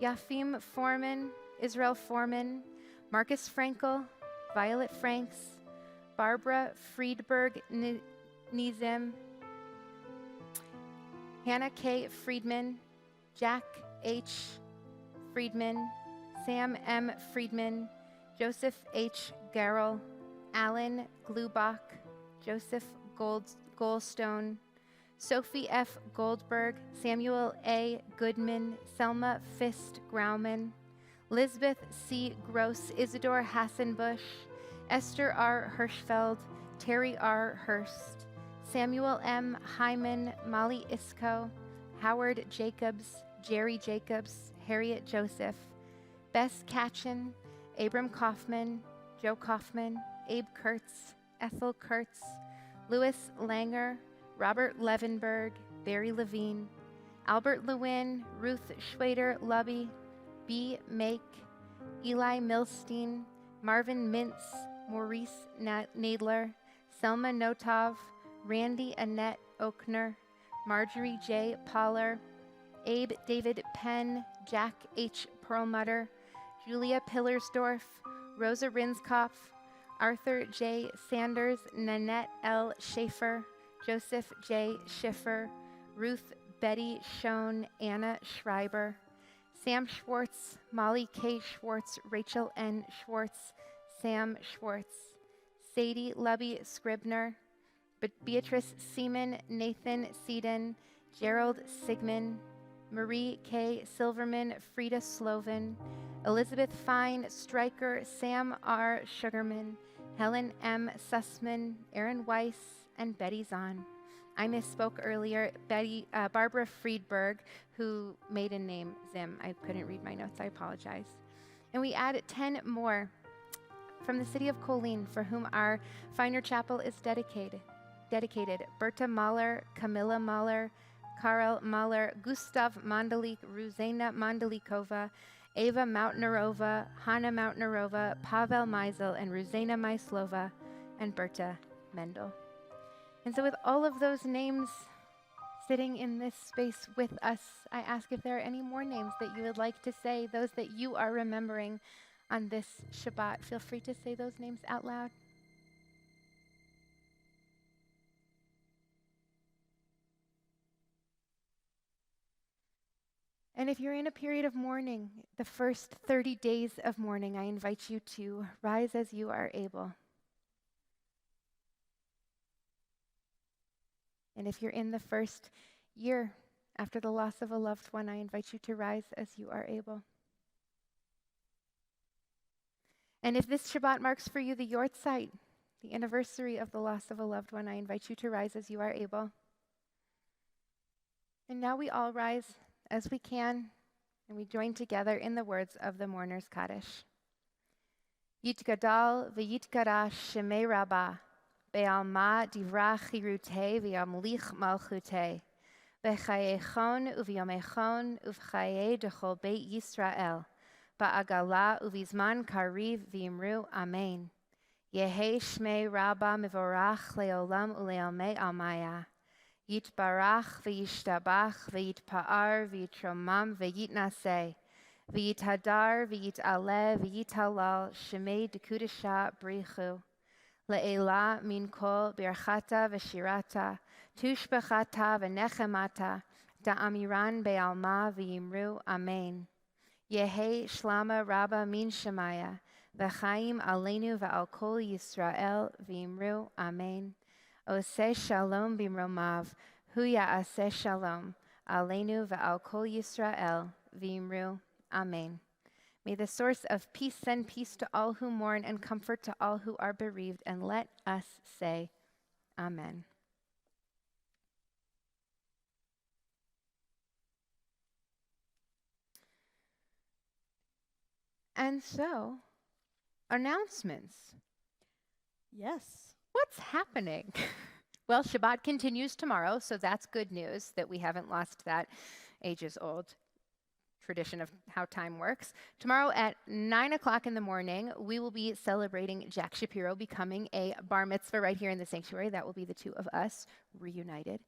Yafim Foreman, Israel Foreman, Marcus Frankel, Violet Franks, Barbara Friedberg Nizem, Hannah K. Friedman, Jack H. Friedman, Sam M. Friedman, Joseph H. Garrell, Alan Glubach, Joseph Goldstone, Sophie F. Goldberg, Samuel A. Goodman, Selma Fist Grauman, Lisbeth C. Gross, Isidore Hassenbusch, Esther R. Hirschfeld, Terry R. Hurst, Samuel M. Hyman, Molly Isco, Howard Jacobs, Jerry Jacobs, Harriet Joseph, Bess Katchen, Abram Kaufman, Joe Kaufman, Abe Kurtz, Ethel Kurtz, Louis Langer, Robert Levenberg, Barry Levine, Albert Lewin, Ruth Schwader Lubby, B. Make, Eli Milstein, Marvin Mintz, Maurice Nadler, Selma Notov, Randy Annette Oakner, Marjorie J. Poller, Abe David Penn, Jack H. Perlmutter, Julia Pillersdorf, Rosa Rinskopf, Arthur J. Sanders, Nanette L. Schaefer, Joseph J. Schiffer, Ruth Betty Schoen, Anna Schreiber, Sam Schwartz, Molly K. Schwartz, Rachel N. Schwartz, Sam Schwartz, Sadie Lubby Scribner, Beatrice Seaman, Nathan Seaton, Gerald Sigmund, Marie K. Silverman, Frida Sloven, Elizabeth Fine Stryker, Sam R. Sugarman, Helen M. Sussman, Aaron Weiss, and Betty Zahn. I misspoke earlier. Barbara Friedberg, who maiden name Zim. I couldn't read my notes. I apologize. And we add 10 more from the city of Colleen, for whom our Finer Chapel is dedicated. Berta Mahler, Camilla Mahler, Karel Mahler, Gustav Mandalik, Ruzena Mandalikova, Eva Mountainarova, Hanna Mountainarova, Pavel Meisel, and Ruzena Maislova, and Berta Mendel. And so with all of those names sitting in this space with us, I ask if there are any more names that you would like to say, those that you are remembering on this Shabbat. Feel free to say those names out loud. And if you're in a period of mourning, the first 30 days of mourning, I invite you to rise as you are able. And if you're in the first year after the loss of a loved one, I invite you to rise as you are able. And if this Shabbat marks for you the Yortzeit, the anniversary of the loss of a loved one, I invite you to rise as you are able. And now we all rise as we can, and we join together in the words of the Mourner's Kaddish. Yitgadal v'yitgadash shemei Rabba, be'alma divra chirute v'yamlich malchute, v'chayechon u'v'yamechon u'v'chaye dechol beit Yisrael, ba'agala u'v'zman kariv v'imru amen. Yehe shmei Rabba mivorach leolam u'leomei almaya. Yitbarach v'yishtabach v'yitpa'ar v'yitromam v'yitnaseh. V'yithadar v'yit'aleh v'yithalal shemei dekudesha brichu. Le'ela min kol birchata v'shirata, tushbechata v'nechemata, da'amiran be'alma v'yimru amen. Yehe shlama rabba min shemaya, v'chaim aleinu v'al kol Yisrael v'yimru amen. Oseh shalom bimromav, hu ya'aseh shalom, aleinu v'al kol Yisrael v'yimru amen. May the source of peace send peace to all who mourn and comfort to all who are bereaved, and let us say amen. And so, announcements. Yes. What's happening? Well, Shabbat continues tomorrow, so that's good news that we haven't lost that ages-old tradition of how time works. Tomorrow at 9 o'clock in the morning, we will be celebrating Jack Shapiro becoming a bar mitzvah right here in the sanctuary. That will be the two of us reunited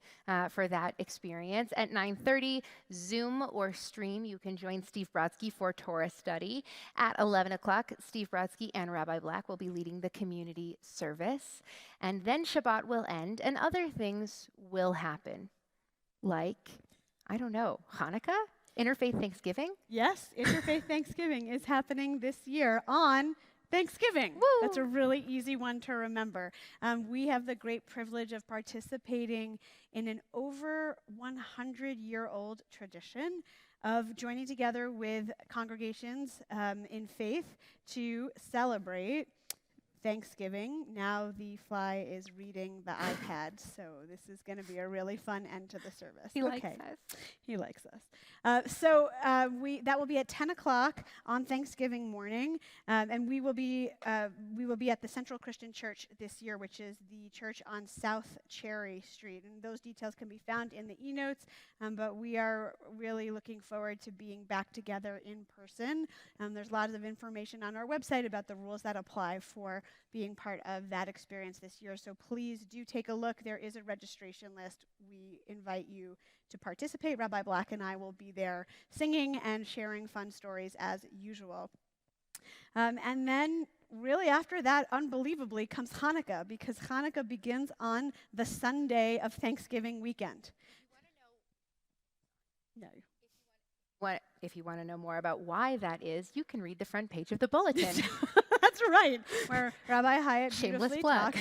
for that experience. At 9:30, Zoom or stream, you can join Steve Brodsky for Torah study. At 11 o'clock, Steve Brodsky and Rabbi Black will be leading the community service. And then Shabbat will end and other things will happen. Like, I don't know, Hanukkah? Interfaith Thanksgiving? Yes, Interfaith Thanksgiving is happening this year on Thanksgiving. Woo! That's a really easy one to remember. We have the great privilege of participating in an over 100-year-old tradition of joining together with congregations in faith to celebrate Thanksgiving. Now the fly is reading the iPad, so this is going to be a really fun end to the service. He likes us. He likes us. So that will be at 10 o'clock on Thanksgiving morning, and we will be at the Central Christian Church this year, which is the church on South Cherry Street. And those details can be found in the e-notes, but we are really looking forward to being back together in person. There's lots of information on our website about the rules that apply for being part of that experience this year. So please do take a look. There is a registration list. We invite you to participate. Rabbi Black and I will be there singing and sharing fun stories as usual. And then really after that, unbelievably, comes Hanukkah, because Hanukkah begins on the Sunday of Thanksgiving weekend. No. If you want to know more about why that is, you can read the front page of the bulletin. That's right, where Rabbi Hyatt Shameless beautifully plug.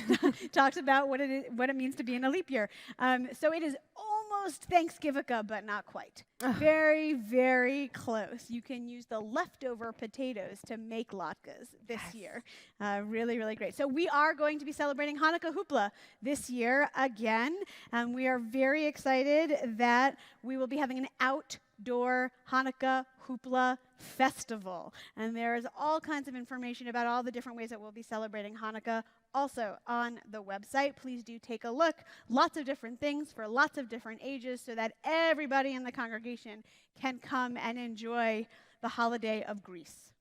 talks about what it means to be in a leap year. So it is almost Thanksgiving, but not quite. Very, very close. You can use the leftover potatoes to make latkes this year. Really, really great. So we are going to be celebrating Hanukkah Hoopla this year again. We are very excited that we will be having an outdoor Hanukkah Hoopla festival. And there's all kinds of information about all the different ways that we'll be celebrating Hanukkah also on the website. Please do take a look. Lots of different things for lots of different ages so that everybody in the congregation can come and enjoy the holiday of Greece.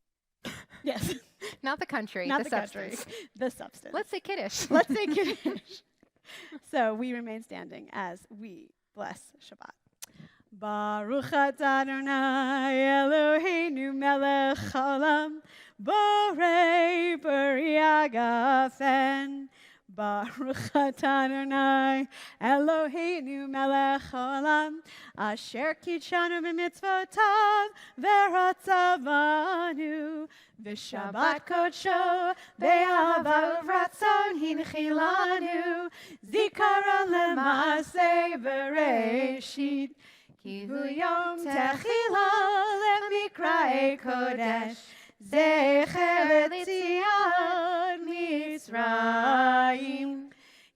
Yes. Not the country, Not the substance. country. The substance. Let's say Kiddush. Let's say Kiddush. So we remain standing as we bless Shabbat. Baruch atah Adonai Eloheinu melech haolam borei peri hagafen. Baruch atah Adonai Eloheinu melech haolam asher kitshanu b'mitzvotav v'ratzavanu v'shabbat kodsho be'ahava u'ratzon hinchilanu zikaron le'maaseh bereshit ki hu yom techila lemikra'ei kodesh zecher l'tzion Mitzrayim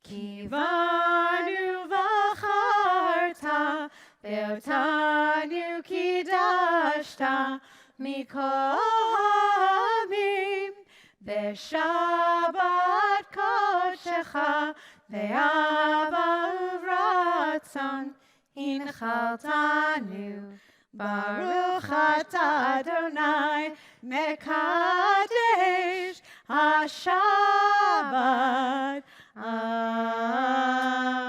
ki vanu v'charta ve'otanu kidashta mikol ha'amim Shabbat kodshecha ve'ava uvratzon hinchaltanu. Baruch atah Adonai mekadesh HaShabbat.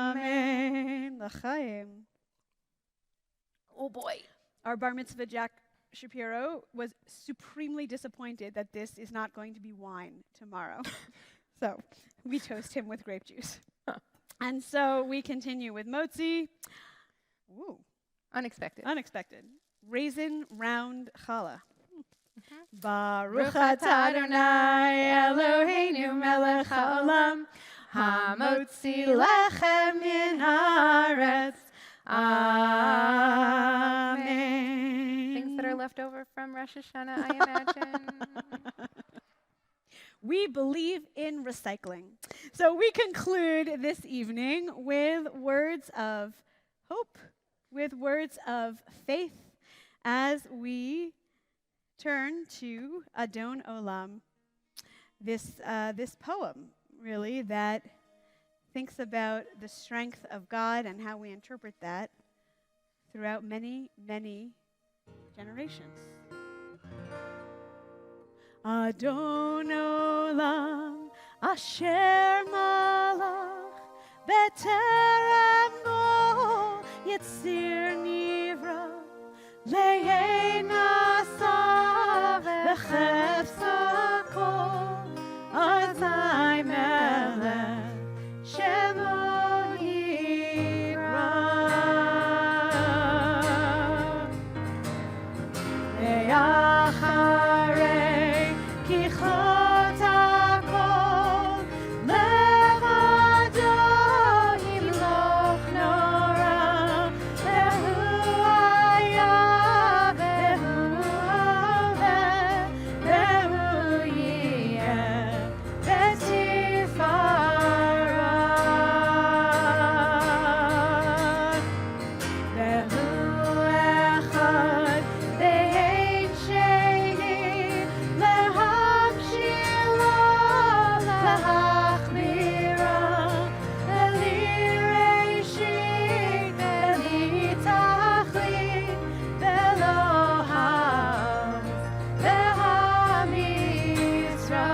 Amen. L'chaim. Oh boy. Our bar mitzvah Jack Shapiro was supremely disappointed that this is not going to be wine tomorrow. So we toast him with grape juice. And so we continue with motzi. Ooh. Unexpected. Raisin round challah. Baruch atah Adonai Eloheinu melech haolam hamotzi lechem min haaretz. Amen. Things that are left over from Rosh Hashanah, I imagine. We believe in recycling. So we conclude this evening with words of hope, with words of faith, as we turn to Adon Olam, this poem, really, that thinks about the strength of God and how we interpret that throughout many, many generations. Adon Olam Asher Malach B'terem Go Yitzir Nivra Le'ein Asa V'chefsa Kol Azai Melech Shemo Yikra Le'acharei Kichot HaKol Levado Yimloch Nora Vehu Haya Vehu Oleh Vehu Yiyeh B'tifara Vehu Echad Ve'ein Sheni Lehamshilo Lehachmira Elireishit Elitachlit Veloham Vehamizra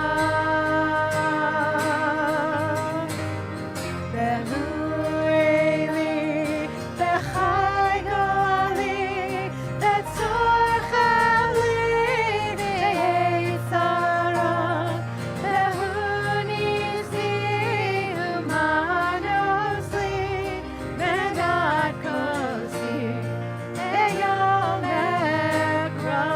Vehu Eli Vechai Gali Vetzorchem Li Ve'etzara Vehu Nisi Umanos Li Ve'gad Kosi Ve'yom Ekra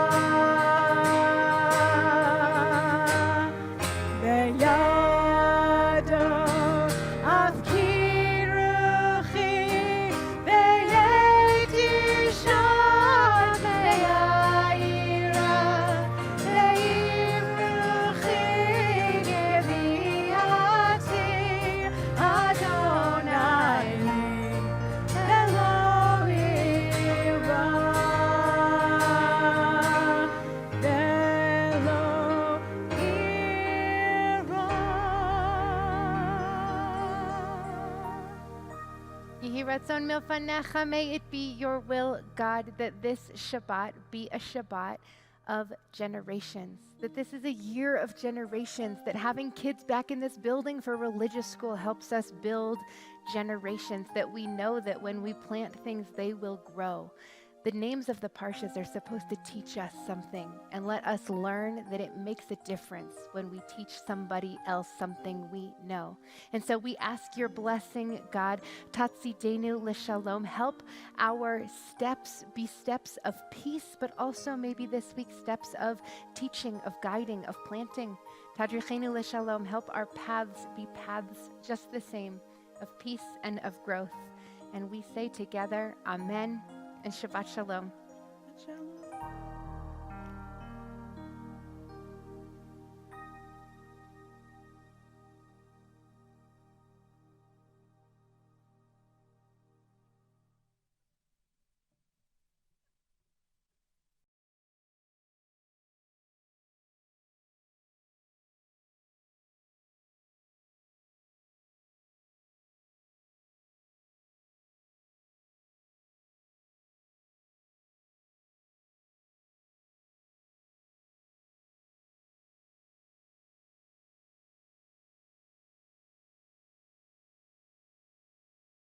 Ve'yado Afkir Ruchi Ve'yetishat Ve'yaira Ve'im Ruchi Geviati Adonai Li Elohim Ra Yehi ratzon milfanecha, may it be your will, God, that this Shabbat be a Shabbat of generations, that this is a year of generations, that having kids back in this building for religious school helps us build generations, that we know that when we plant things, they will grow. The names of the parshas are supposed to teach us something and let us learn that it makes a difference when we teach somebody else something we know. And so we ask your blessing, God, tatzidenu l'shalom, help our steps be steps of peace, but also maybe this week steps of teaching, of guiding, of planting. Tadrichenu l'shalom, help our paths be paths just the same, of peace and of growth. And we say together, Amen and Shabbat Shalom. Shalom.